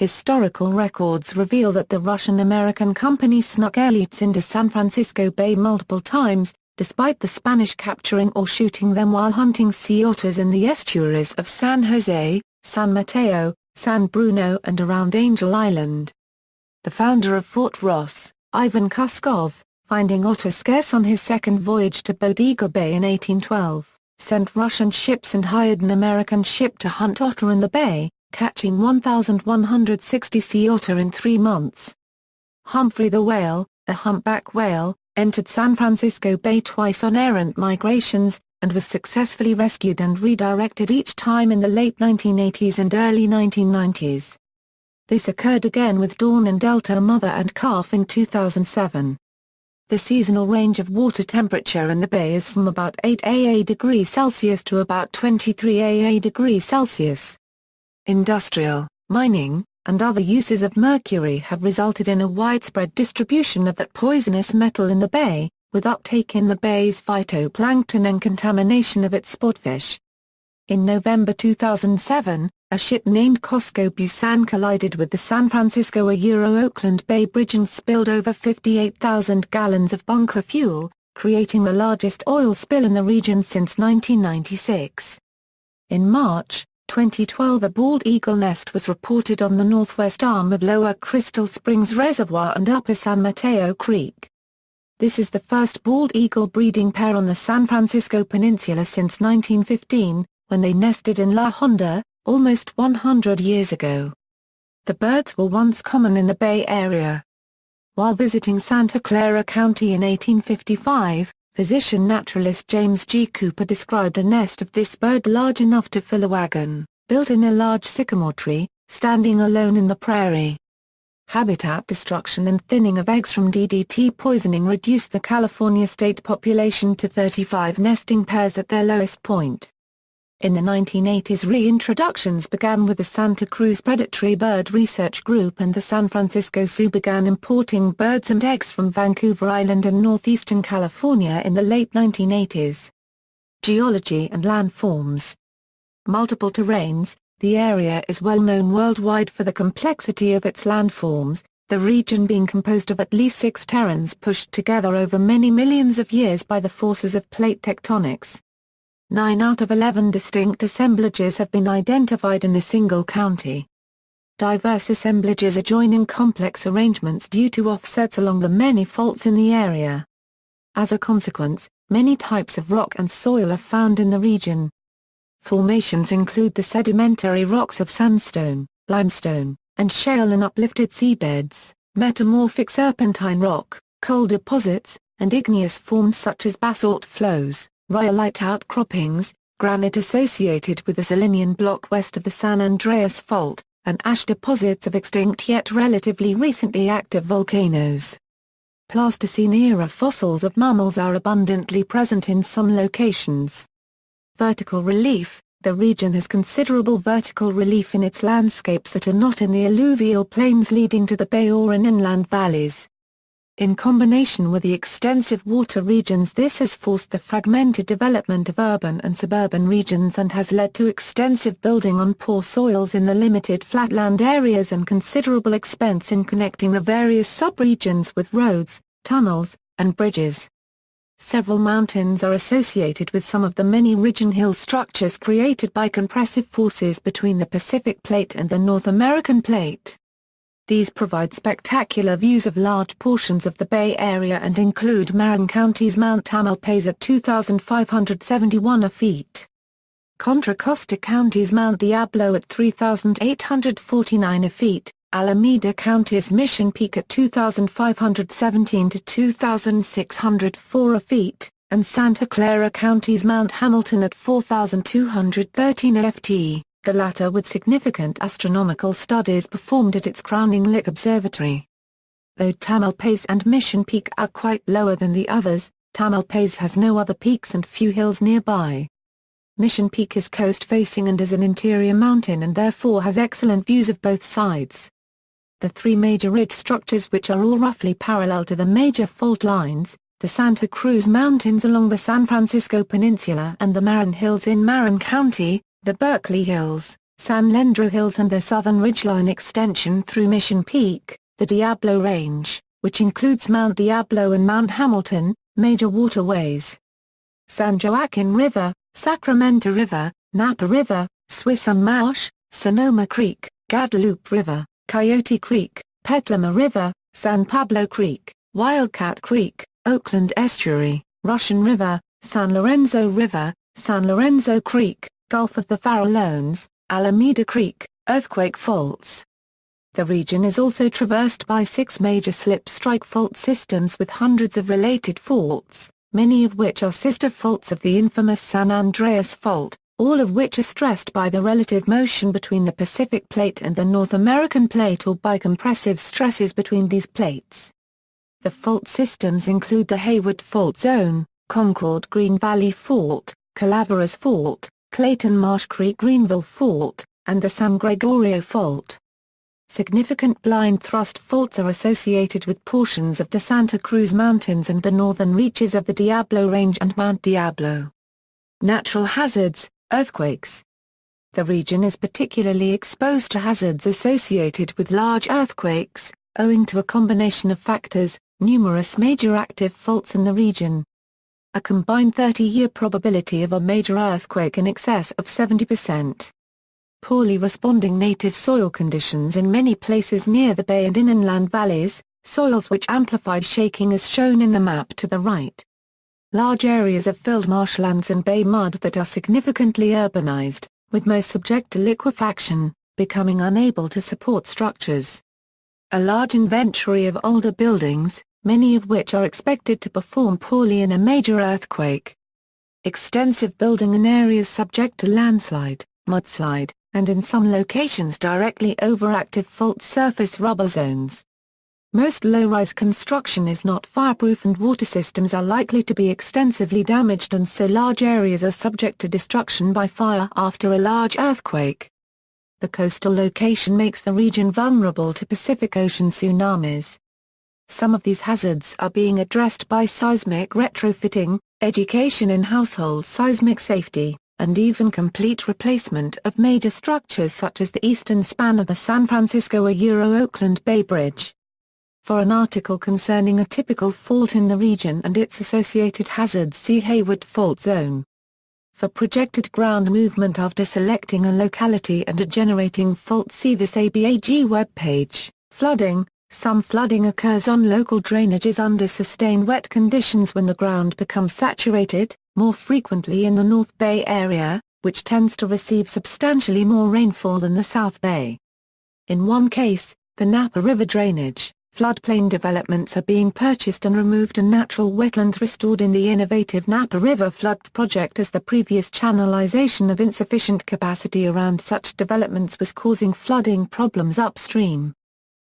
Historical records reveal that the Russian-American company snuck airlifts into San Francisco Bay multiple times, despite the Spanish capturing or shooting them while hunting sea otters in the estuaries of San Jose, San Mateo, San Bruno and around Angel Island. The founder of Fort Ross, Ivan Kuskov, finding otter scarce on his second voyage to Bodega Bay in 1812, sent Russian ships and hired an American ship to hunt otter in the bay, catching 1,160 sea otter in 3 months. Humphrey the whale, a humpback whale, entered San Francisco Bay twice on errant migrations, and was successfully rescued and redirected each time in the late 1980s and early 1990s. This occurred again with Dawn and Delta mother and calf in 2007. The seasonal range of water temperature in the bay is from about 8 degrees Celsius to about 23 degrees Celsius. Industrial, mining, and other uses of mercury have resulted in a widespread distribution of that poisonous metal in the bay, with uptake in the bay's phytoplankton and contamination of its spotfish. In November 2007, a ship named Cosco Busan collided with the San Francisco-Oakland Bay Bridge and spilled over 58,000 gallons of bunker fuel, creating the largest oil spill in the region since 1996. In March 2012, a bald eagle nest was reported on the northwest arm of Lower Crystal Springs Reservoir and Upper San Mateo Creek. This is the first bald eagle breeding pair on the San Francisco Peninsula since 1915, when they nested in La Honda, almost 100 years ago. The birds were once common in the Bay Area. While visiting Santa Clara County in 1855, physician-naturalist James G. Cooper described a nest of this bird large enough to fill a wagon, built in a large sycamore tree, standing alone in the prairie. Habitat destruction and thinning of eggs from DDT poisoning reduced the California state population to 35 nesting pairs at their lowest point. In the 1980s, reintroductions began with the Santa Cruz Predatory Bird Research Group, and the San Francisco Zoo began importing birds and eggs from Vancouver Island and northeastern California in the late 1980s. Geology and landforms. Multiple terrains. The area is well known worldwide for the complexity of its landforms, the region being composed of at least 6 terranes pushed together over many millions of years by the forces of plate tectonics. 9 out of 11 distinct assemblages have been identified in a single county. Diverse assemblages are joining complex arrangements due to offsets along the many faults in the area. As a consequence, many types of rock and soil are found in the region. Formations include the sedimentary rocks of sandstone, limestone, and shale and uplifted seabeds, metamorphic serpentine rock, coal deposits, and igneous forms such as basalt flows, rhyolite outcroppings, granite associated with the Selenian block west of the San Andreas Fault, and ash deposits of extinct yet relatively recently active volcanoes. Pleistocene-era fossils of mammals are abundantly present in some locations. Vertical relief. The region has considerable vertical relief in its landscapes that are not in the alluvial plains leading to the bay or in inland valleys. In combination with the extensive water regions, this has forced the fragmented development of urban and suburban regions and has led to extensive building on poor soils in the limited flatland areas and considerable expense in connecting the various subregions with roads, tunnels, and bridges. Several mountains are associated with some of the many ridge and hill structures created by compressive forces between the Pacific Plate and the North American Plate. These provide spectacular views of large portions of the Bay Area and include Marin County's Mount Tamalpais at 2,571 feet. Contra Costa County's Mount Diablo at 3,849 feet, Alameda County's Mission Peak at 2,517 to 2,604 feet, and Santa Clara County's Mount Hamilton at 4,213 ft, the latter with significant astronomical studies performed at its crowning Lick Observatory. Though Tamalpais and Mission Peak are quite lower than the others, Tamalpais has no other peaks and few hills nearby. Mission Peak is coast-facing and is an interior mountain and therefore has excellent views of both sides. The 3 major ridge structures, which are all roughly parallel to the major fault lines, the Santa Cruz Mountains along the San Francisco Peninsula and the Marin Hills in Marin County, the Berkeley Hills, San Leandro Hills and the southern ridgeline extension through Mission Peak, the Diablo Range, which includes Mount Diablo and Mount Hamilton, major waterways. San Joaquin River, Sacramento River, Napa River, Suisun Marsh, Sonoma Creek, Guadalupe River, Coyote Creek, Petaluma River, San Pablo Creek, Wildcat Creek, Oakland Estuary, Russian River, San Lorenzo River, San Lorenzo Creek, Gulf of the Farallones, Alameda Creek, earthquake faults. The region is also traversed by 6 major slip-strike fault systems with hundreds of related faults, many of which are sister faults of the infamous San Andreas Fault, all of which are stressed by the relative motion between the Pacific Plate and the North American Plate or by compressive stresses between these plates. The fault systems include the Hayward Fault Zone, Concord-Green Valley Fault, Calaveras Fault, Clayton-Marsh Creek-Greenville Fault, and the San Gregorio Fault. Significant blind thrust faults are associated with portions of the Santa Cruz Mountains and the northern reaches of the Diablo Range and Mount Diablo. Natural hazards, earthquakes. The region is particularly exposed to hazards associated with large earthquakes, owing to a combination of factors, numerous major active faults in the region. A combined 30-year probability of a major earthquake in excess of 70%. Poorly responding native soil conditions in many places near the bay and in inland valleys, soils which amplified shaking as shown in the map to the right. Large areas of filled marshlands and bay mud that are significantly urbanized, with most subject to liquefaction, becoming unable to support structures. A large inventory of older buildings, many of which are expected to perform poorly in a major earthquake. Extensive building in areas subject to landslide, mudslide, and in some locations directly over active fault surface rubble zones. Most low-rise construction is not fireproof and water systems are likely to be extensively damaged, and so large areas are subject to destruction by fire after a large earthquake. The coastal location makes the region vulnerable to Pacific Ocean tsunamis. Some of these hazards are being addressed by seismic retrofitting, education in household seismic safety, and even complete replacement of major structures such as the eastern span of the San Francisco-Oakland Bay Bridge. For an article concerning a typical fault in the region and its associated hazards, see Hayward Fault Zone. For projected ground movement after selecting a locality and a generating fault, see this ABAG webpage. Flooding. Some flooding occurs on local drainages under sustained wet conditions when the ground becomes saturated, more frequently in the North Bay area, which tends to receive substantially more rainfall than the South Bay. In one case, the Napa River drainage, floodplain developments are being purchased and removed and natural wetlands restored in the innovative Napa River Flood Project, as the previous channelization of insufficient capacity around such developments was causing flooding problems upstream.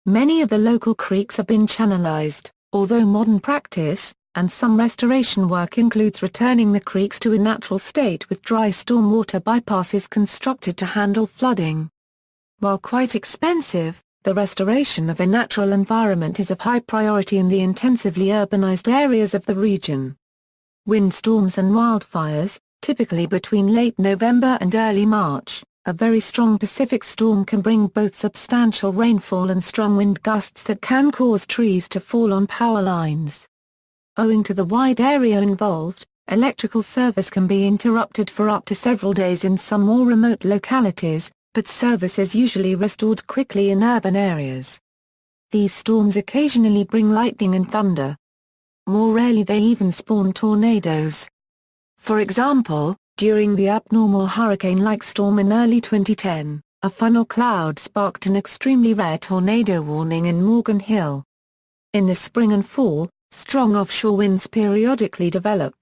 Many of the local creeks have been channelized, although modern practice, and some restoration work includes returning the creeks to a natural state with dry stormwater bypasses constructed to handle flooding. While quite expensive, the restoration of a natural environment is of high priority in the intensively urbanized areas of the region. Windstorms and wildfires, typically between late November and early March. A very strong Pacific storm can bring both substantial rainfall and strong wind gusts that can cause trees to fall on power lines. Owing to the wide area involved, electrical service can be interrupted for up to several days in some more remote localities, but service is usually restored quickly in urban areas. These storms occasionally bring lightning and thunder. More rarely they even spawn tornadoes. For example, during the abnormal hurricane-like storm in early 2010, a funnel cloud sparked an extremely rare tornado warning in Morgan Hill. In the spring and fall, strong offshore winds periodically develop.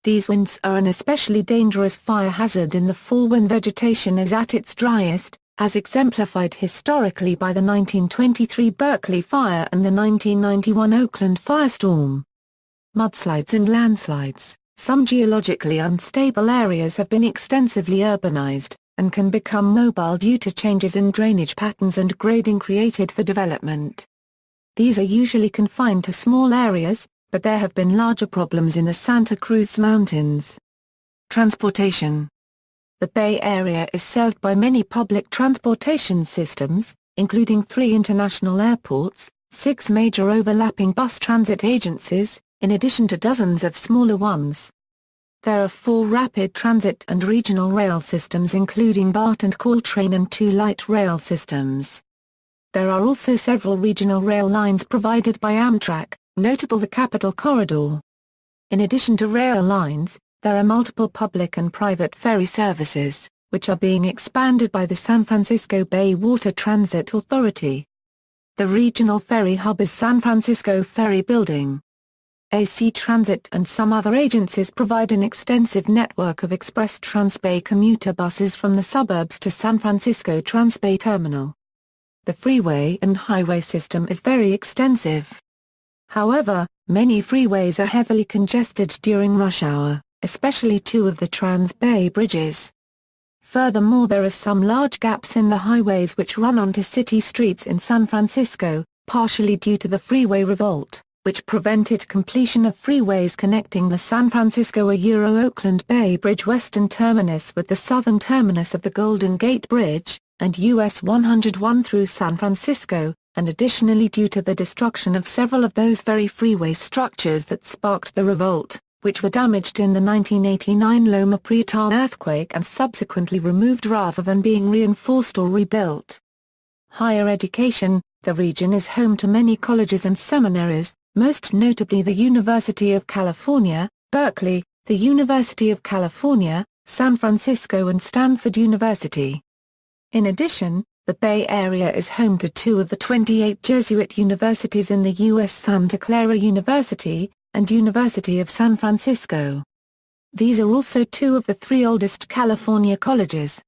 These winds are an especially dangerous fire hazard in the fall when vegetation is at its driest, as exemplified historically by the 1923 Berkeley fire and the 1991 Oakland firestorm. Mudslides and landslides. Some geologically unstable areas have been extensively urbanized, and can become mobile due to changes in drainage patterns and grading created for development. These are usually confined to small areas, but there have been larger problems in the Santa Cruz Mountains. Transportation. the Bay Area is served by many public transportation systems, including 3 international airports, 6 major overlapping bus transit agencies, in addition to dozens of smaller ones. There are 4 rapid transit and regional rail systems including BART and Caltrain and 2 light rail systems. There are also several regional rail lines provided by Amtrak, notable the Capital Corridor. In addition to rail lines, there are multiple public and private ferry services, which are being expanded by the San Francisco Bay Water Transit Authority. The regional ferry hub is San Francisco Ferry Building. AC Transit and some other agencies provide an extensive network of express Transbay commuter buses from the suburbs to San Francisco Transbay Terminal. The freeway and highway system is very extensive. However, many freeways are heavily congested during rush hour, especially 2 of the Transbay bridges. Furthermore, there are some large gaps in the highways which run onto city streets in San Francisco, partially due to the freeway revolt, which prevented completion of freeways connecting the San Francisco-Oakland Bay Bridge western terminus with the southern terminus of the Golden Gate Bridge, and US 101 through San Francisco, and additionally due to the destruction of several of those very freeway structures that sparked the revolt, which were damaged in the 1989 Loma Prieta earthquake and subsequently removed rather than being reinforced or rebuilt. Higher education. The region is home to many colleges and seminaries, most notably the University of California, Berkeley, the University of California, San Francisco and Stanford University. In addition, the Bay Area is home to 2 of the 28 Jesuit universities in the U.S. Santa Clara University, and University of San Francisco. These are also 2 of the 3 oldest California colleges.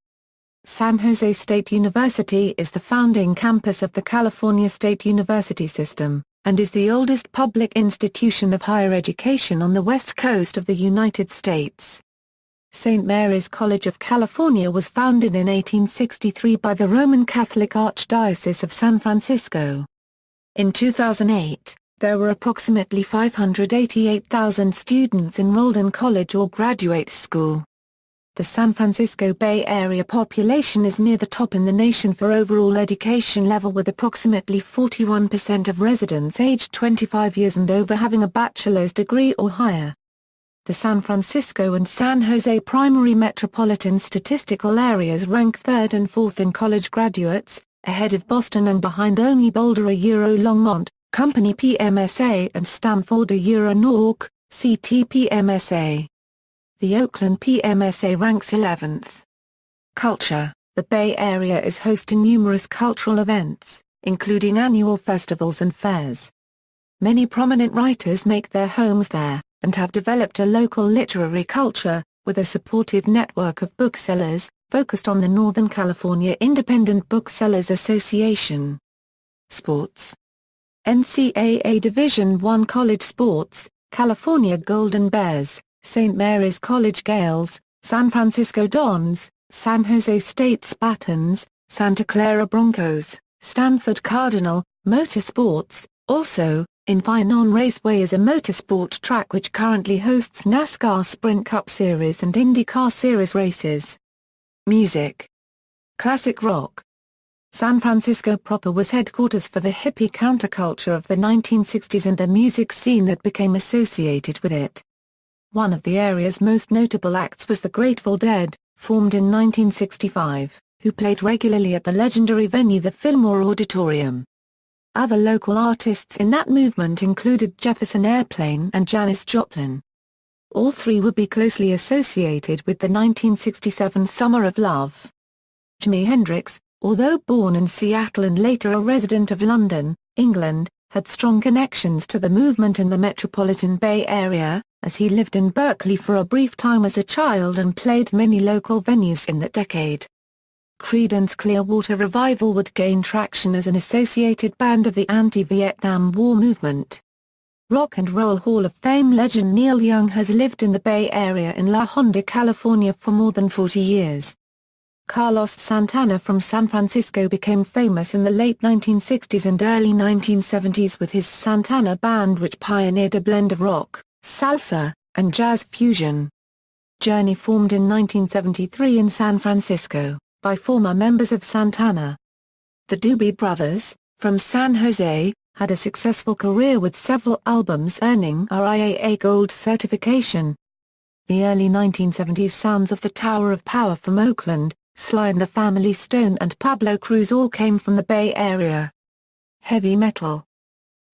San Jose State University is the founding campus of the California State University system, and is the oldest public institution of higher education on the west coast of the United States. St. Mary's College of California was founded in 1863 by the Roman Catholic Archdiocese of San Francisco. In 2008, there were approximately 588,000 students enrolled in college or graduate school. The San Francisco Bay Area population is near the top in the nation for overall education level, with approximately 41% of residents aged 25 years and over having a bachelor's degree or higher. The San Francisco and San Jose primary metropolitan statistical areas rank 3rd and 4th in college graduates, ahead of Boston and behind only Boulder Longmont, Company PMSA and Stanford Newark, CT PMSA. The Oakland PMSA ranks 11th. Culture. The Bay Area is host to numerous cultural events, including annual festivals and fairs. Many prominent writers make their homes there, and have developed a local literary culture, with a supportive network of booksellers, focused on the Northern California Independent Booksellers Association. Sports. NCAA Division I College Sports, California Golden Bears, St. Mary's College Gales, San Francisco Dons, San Jose State Spartans, Santa Clara Broncos, Stanford Cardinal. Motorsports. Also, Infineon Raceway is a motorsport track which currently hosts NASCAR Sprint Cup Series and IndyCar Series races. Music. Classic rock. San Francisco proper was headquarters for the hippie counterculture of the 1960s and the music scene that became associated with it. One of the area's most notable acts was the Grateful Dead, formed in 1965, who played regularly at the legendary venue the Fillmore Auditorium. Other local artists in that movement included Jefferson Airplane and Janis Joplin. All 3 would be closely associated with the 1967 Summer of Love. Jimi Hendrix, although born in Seattle and later a resident of London, England, had strong connections to the movement in the metropolitan Bay Area, as he lived in Berkeley for a brief time as a child and played many local venues in that decade. Creedence Clearwater Revival would gain traction as an associated band of the anti-Vietnam War movement. Rock and Roll Hall of Fame legend Neil Young has lived in the Bay Area in La Honda, California for more than 40 years. Carlos Santana from San Francisco became famous in the late 1960s and early 1970s with his Santana Band, which pioneered a blend of rock, salsa, and jazz fusion. Journey formed in 1973 in San Francisco, by former members of Santana. The Doobie Brothers, from San Jose, had a successful career with several albums earning RIAA Gold certification. The early 1970s sounds of the Tower of Power from Oakland, Sly and the Family Stone and Pablo Cruz all came from the Bay Area. Heavy metal.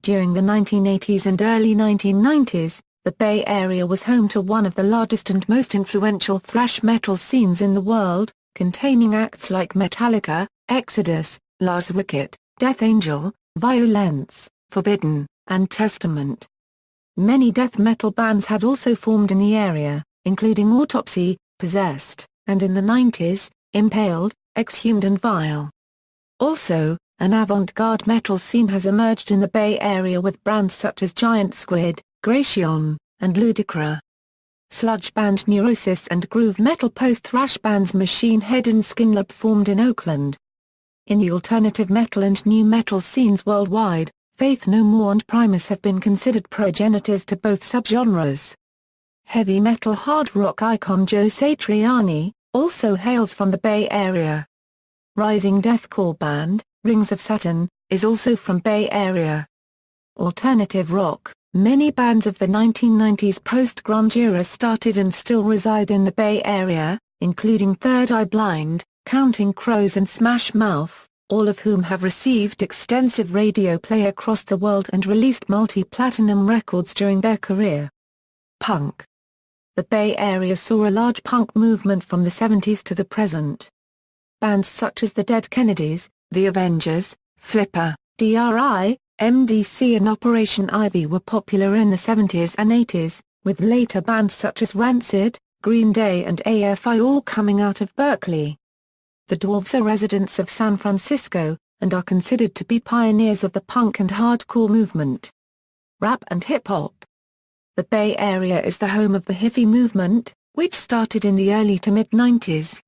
During the 1980s and early 1990s, the Bay Area was home to one of the largest and most influential thrash metal scenes in the world, containing acts like Metallica, Exodus, Lars Rickett, Death Angel, Violence, Forbidden, and Testament. Many death metal bands had also formed in the area, including Autopsy, Possessed, and in the 90s, Impaled, Exhumed and Vile. Also, an avant-garde metal scene has emerged in the Bay Area with brands such as Giant Squid, Gratian, and Ludicra. Sludge band Neurosis and groove metal post-thrash bands Machine Head and Skinlab formed in Oakland. In the alternative metal and nu metal scenes worldwide, Faith No More and Primus have been considered progenitors to both subgenres. Heavy metal hard rock icon Joe Satriani also hails from the Bay Area. Rising deathcore band, Rings of Saturn, is also from Bay Area. Alternative rock. Many bands of the 1990s post-grunge era started and still reside in the Bay Area, including Third Eye Blind, Counting Crows and Smash Mouth, all of whom have received extensive radio play across the world and released multi-platinum records during their career. Punk. The Bay Area saw a large punk movement from the 70s to the present. Bands such as the Dead Kennedys, The Avengers, Flipper, DRI, MDC and Operation Ivy were popular in the 70s and 80s, with later bands such as Rancid, Green Day and AFI all coming out of Berkeley. The Dwarves are residents of San Francisco, and are considered to be pioneers of the punk and hardcore movement. Rap and hip-hop. The Bay Area is the home of the hippie movement, which started in the early to mid-90s.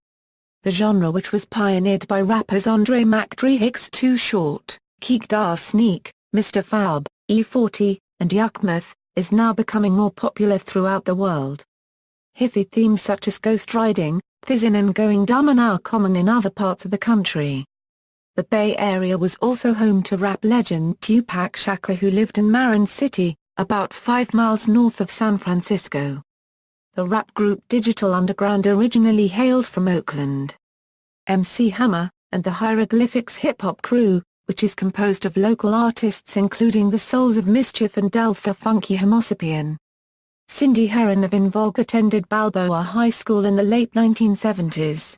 The genre, which was pioneered by rappers Andre Mac Dre, Hicks Too Short, Keek Da Sneak, Mr. Fab, E40, and Yuckmouth, is now becoming more popular throughout the world. Hippie themes such as ghost riding, fizzing and going dumb are now common in other parts of the country. The Bay Area was also home to rap legend Tupac Shakur, who lived in Marin City, about 5 miles north of San Francisco. The rap group Digital Underground originally hailed from Oakland. MC Hammer, and the Hieroglyphics hip-hop crew, which is composed of local artists including the Souls of Mischief and Delta Funky Homosapien. Cindy Herron of In Vogue attended Balboa High School in the late 1970s.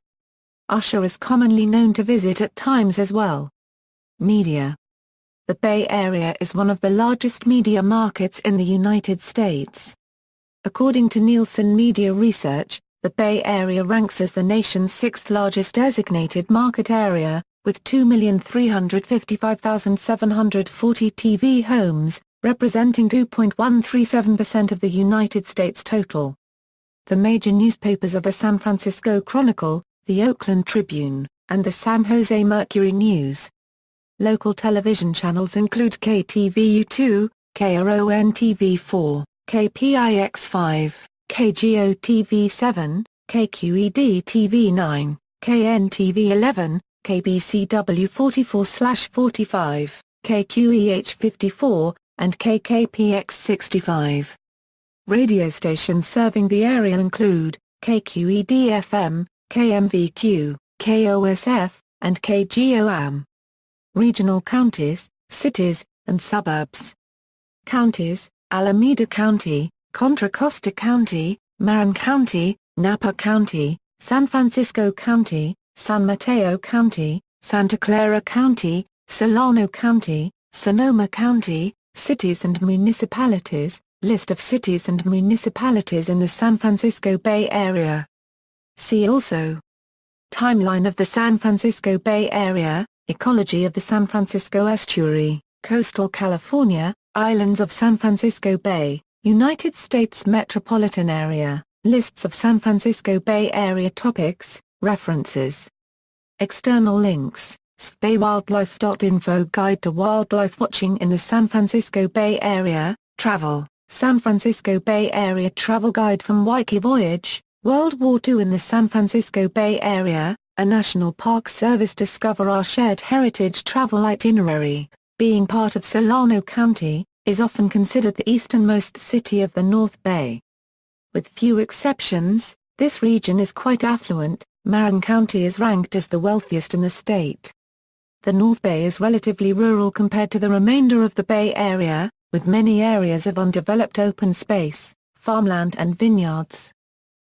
Usher is commonly known to visit at times as well. Media. The Bay Area is one of the largest media markets in the United States. According to Nielsen Media Research, the Bay Area ranks as the nation's 6th largest designated market area, with 2,355,740 TV homes, representing 2.137% of the United States total. The major newspapers are the San Francisco Chronicle, the Oakland Tribune, and the San Jose Mercury News. Local television channels include KTVU2, KRON-TV4, KPIX5, KGO-TV7, KQED-TV9, KNTV11, KBCW44/45, KQEH54, and KKPX65. Radio stations serving the area include KQED-FM, KMVQ, KOSF, and KGOAM. Regional counties, cities, and suburbs. Counties: Alameda County, Contra Costa County, Marin County, Napa County, San Francisco County, San Mateo County, Santa Clara County, Solano County, Sonoma County. Cities and municipalities. List of cities and municipalities in the San Francisco Bay Area. See also: Timeline of the San Francisco Bay Area, Ecology of the San Francisco Estuary, Coastal California, Islands of San Francisco Bay, United States Metropolitan Area, Lists of San Francisco Bay Area topics, references. External links: SFBayWildlife.info Guide to Wildlife Watching in the San Francisco Bay Area, Travel, San Francisco Bay Area Travel Guide from Wiki Voyage, World War II. In the San Francisco Bay Area, a National Park Service Discover Our Shared Heritage travel itinerary, being part of Solano County, is often considered the easternmost city of the North Bay. With few exceptions, this region is quite affluent. Marin County is ranked as the wealthiest in the state. The North Bay is relatively rural compared to the remainder of the Bay Area, with many areas of undeveloped open space, farmland and vineyards.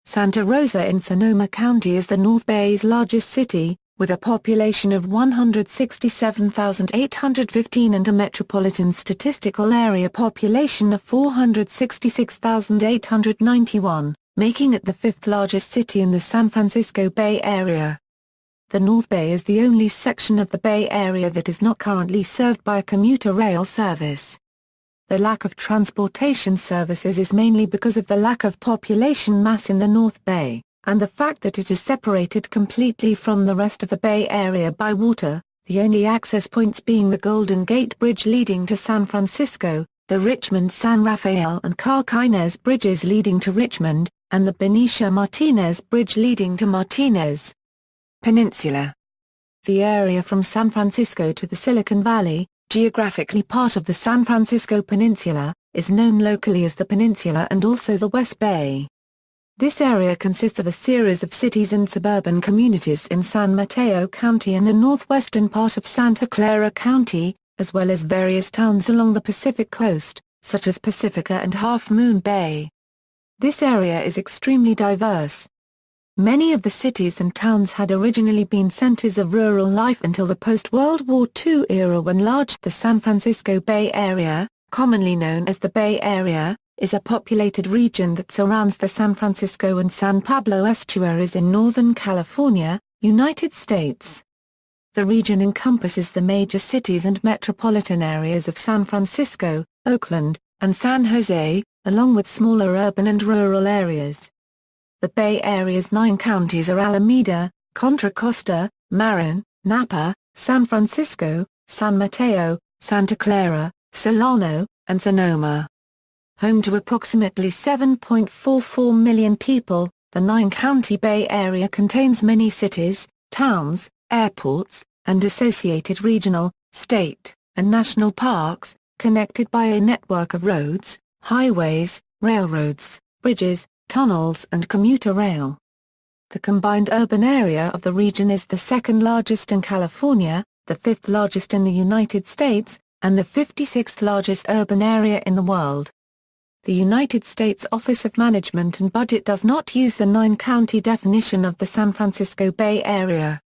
Santa Rosa in Sonoma County is the North Bay's largest city, with a population of 167,815 and a metropolitan statistical area population of 466,891, making it the fifth largest city in the San Francisco Bay Area. The North Bay is the only section of the Bay Area that is not currently served by a commuter rail service. The lack of transportation services is mainly because of the lack of population mass in the North Bay, and the fact that it is separated completely from the rest of the Bay Area by water, the only access points being the Golden Gate Bridge leading to San Francisco, the Richmond-San Rafael and Carquinez bridges leading to Richmond, and the Benicia-Martinez Bridge leading to Martinez. Peninsula. The area from San Francisco to the Silicon Valley, geographically part of the San Francisco Peninsula, is known locally as the Peninsula and also the West Bay. This area consists of a series of cities and suburban communities in San Mateo County and the northwestern part of Santa Clara County, as well as various towns along the Pacific coast, such as Pacifica and Half Moon Bay. This area is extremely diverse. Many of the cities and towns had originally been centers of rural life until the post-World War II era when the San Francisco Bay Area, commonly known as the Bay Area, is a populated region that surrounds the San Francisco and San Pablo estuaries in Northern California, United States. The region encompasses the major cities and metropolitan areas of San Francisco, Oakland, and San Jose, along with smaller urban and rural areas. The Bay Area's 9 counties are Alameda, Contra Costa, Marin, Napa, San Francisco, San Mateo, Santa Clara, Solano, and Sonoma. Home to approximately 7.44 million people, the 9-county Bay Area contains many cities, towns, airports, and associated regional, state, and national parks, connected by a network of roads, highways, railroads, bridges, tunnels and commuter rail. The combined urban area of the region is the second largest in California, the fifth largest in the United States, and the 56th largest urban area in the world. The United States Office of Management and Budget does not use the 9-county definition of the San Francisco Bay Area.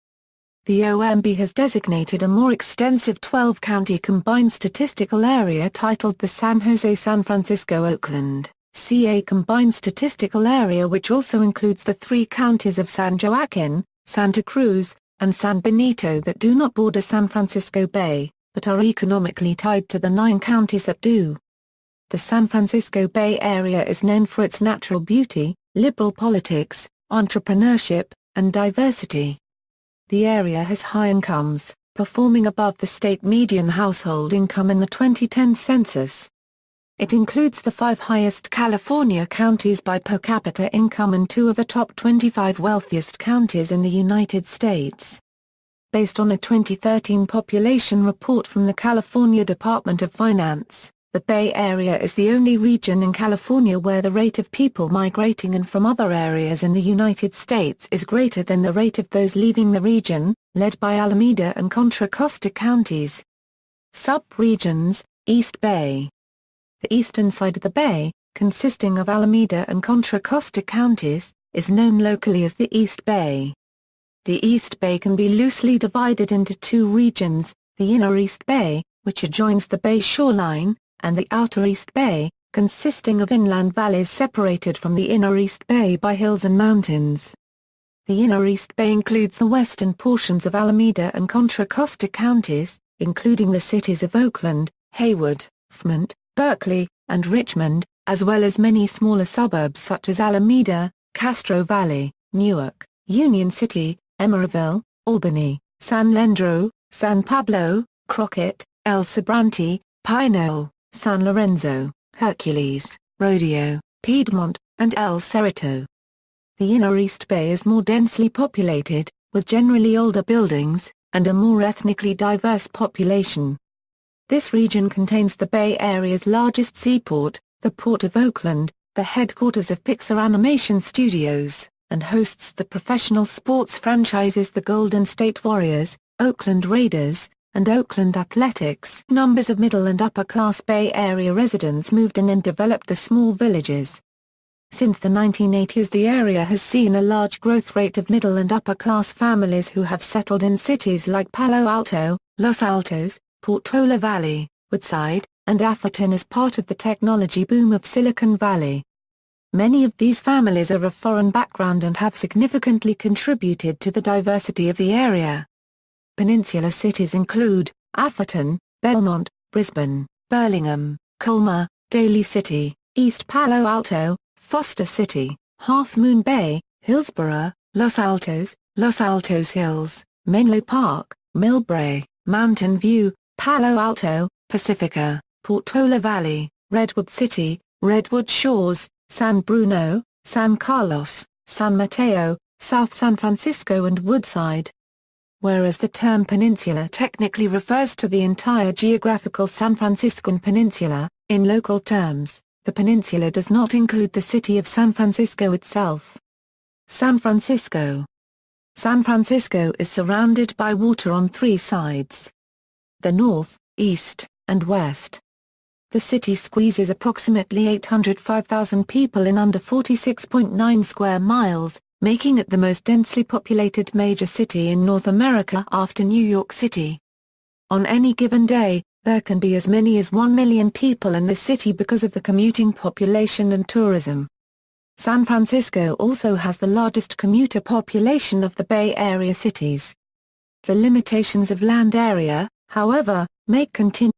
The OMB has designated a more extensive 12-county combined statistical area titled the San Jose-San Francisco-Oakland CA Combined Statistical Area, which also includes the 3 counties of San Joaquin, Santa Cruz, and San Benito that do not border San Francisco Bay, but are economically tied to the 9 counties that do. The San Francisco Bay Area is known for its natural beauty, liberal politics, entrepreneurship, and diversity. The area has high incomes, performing above the state median household income in the 2010 census. It includes the 5 highest California counties by per capita income and 2 of the top 25 wealthiest counties in the United States. Based on a 2013 population report from the California Department of Finance, the Bay Area is the only region in California where the rate of people migrating in from other areas in the United States is greater than the rate of those leaving the region, led by Alameda and Contra Costa counties. Sub-regions, East Bay. The eastern side of the bay, consisting of Alameda and Contra Costa counties, is known locally as the East Bay. The East Bay can be loosely divided into 2 regions, the Inner East Bay, which adjoins the bay shoreline, and the Outer East Bay, consisting of inland valleys separated from the Inner East Bay by hills and mountains. The Inner East Bay includes the western portions of Alameda and Contra Costa counties, including the cities of Oakland, Hayward, Fremont, Berkeley, and Richmond, as well as many smaller suburbs such as Alameda, Castro Valley, Newark, Union City, Emeryville, Albany, San Leandro, San Pablo, Crockett, El Sobrante, Pinole, San Lorenzo, Hercules, Rodeo, Piedmont, and El Cerrito. The inner East Bay is more densely populated, with generally older buildings, and a more ethnically diverse population. This region contains the Bay Area's largest seaport, the Port of Oakland, the headquarters of Pixar Animation Studios, and hosts the professional sports franchises the Golden State Warriors, Oakland Raiders, and Oakland Athletics. Numbers of middle and upper-class Bay Area residents moved in and developed the small villages. Since the 1980s, the area has seen a large growth rate of middle and upper-class families who have settled in cities like Palo Alto, Los Altos, Portola Valley, Woodside, and Atherton as part of the technology boom of Silicon Valley. Many of these families are of foreign background and have significantly contributed to the diversity of the area. Peninsula cities include Atherton, Belmont, Brisbane, Burlingame, Colma, Daly City, East Palo Alto, Foster City, Half Moon Bay, Hillsborough, Los Altos Hills, Menlo Park, Millbrae, Mountain View, Palo Alto, Pacifica, Portola Valley, Redwood City, Redwood Shores, San Bruno, San Carlos, San Mateo, South San Francisco and Woodside. Whereas the term peninsula technically refers to the entire geographical San Franciscan Peninsula, in local terms, the peninsula does not include the city of San Francisco itself. San Francisco. San Francisco is surrounded by water on three sides: the north, east, and west. The city squeezes approximately 805,000 people in under 46.9 square miles, making it the most densely populated major city in North America after New York City. On any given day, there can be as many as 1 million people in the city because of the commuting population and tourism. San Francisco also has the largest commuter population of the Bay Area cities. The limitations of land area, however, may continue.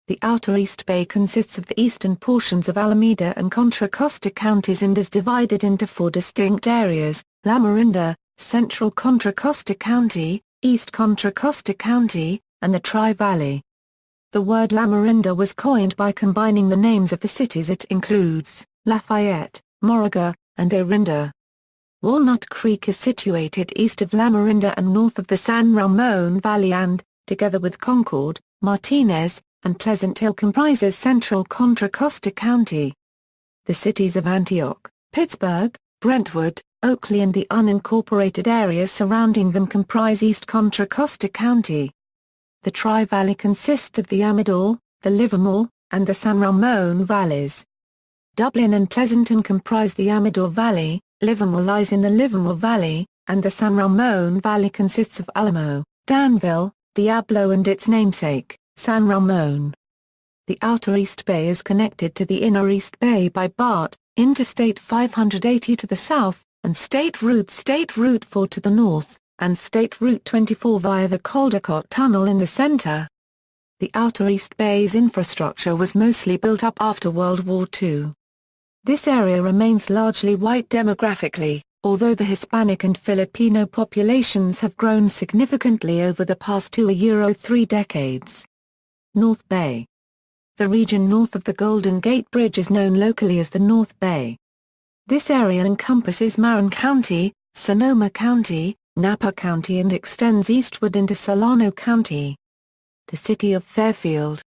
The Outer East Bay consists of the eastern portions of Alameda and Contra Costa counties and is divided into four distinct areas: Lamarinda, Central Contra Costa County, East Contra Costa County, and the Tri-Valley. The word Lamarinda was coined by combining the names of the cities it includes: Lafayette, Moraga, and Orinda. Walnut Creek is situated east of Lamarinda and north of the San Ramon Valley and, together with Concord, Martinez, and Pleasant Hill, comprises Central Contra Costa County. The cities of Antioch, Pittsburgh, Brentwood, Oakley and the unincorporated areas surrounding them comprise East Contra Costa County. The Tri-Valley consists of the Amador, the Livermore, and the San Ramon valleys. Dublin and Pleasanton comprise the Amador Valley, Livermore lies in the Livermore Valley, and the San Ramon Valley consists of Alamo, Danville, Diablo and its namesake, San Ramon. The Outer East Bay is connected to the Inner East Bay by BART, Interstate 580 to the south, and State Route 4 to the north, and State Route 24 via the Caldecott Tunnel in the center. The Outer East Bay's infrastructure was mostly built up after World War II. This area remains largely white demographically, although the Hispanic and Filipino populations have grown significantly over the past 2–3 decades. North Bay. The region north of the Golden Gate Bridge is known locally as the North Bay. This area encompasses Marin County, Sonoma County, Napa County and extends eastward into Solano County. The city of Fairfield,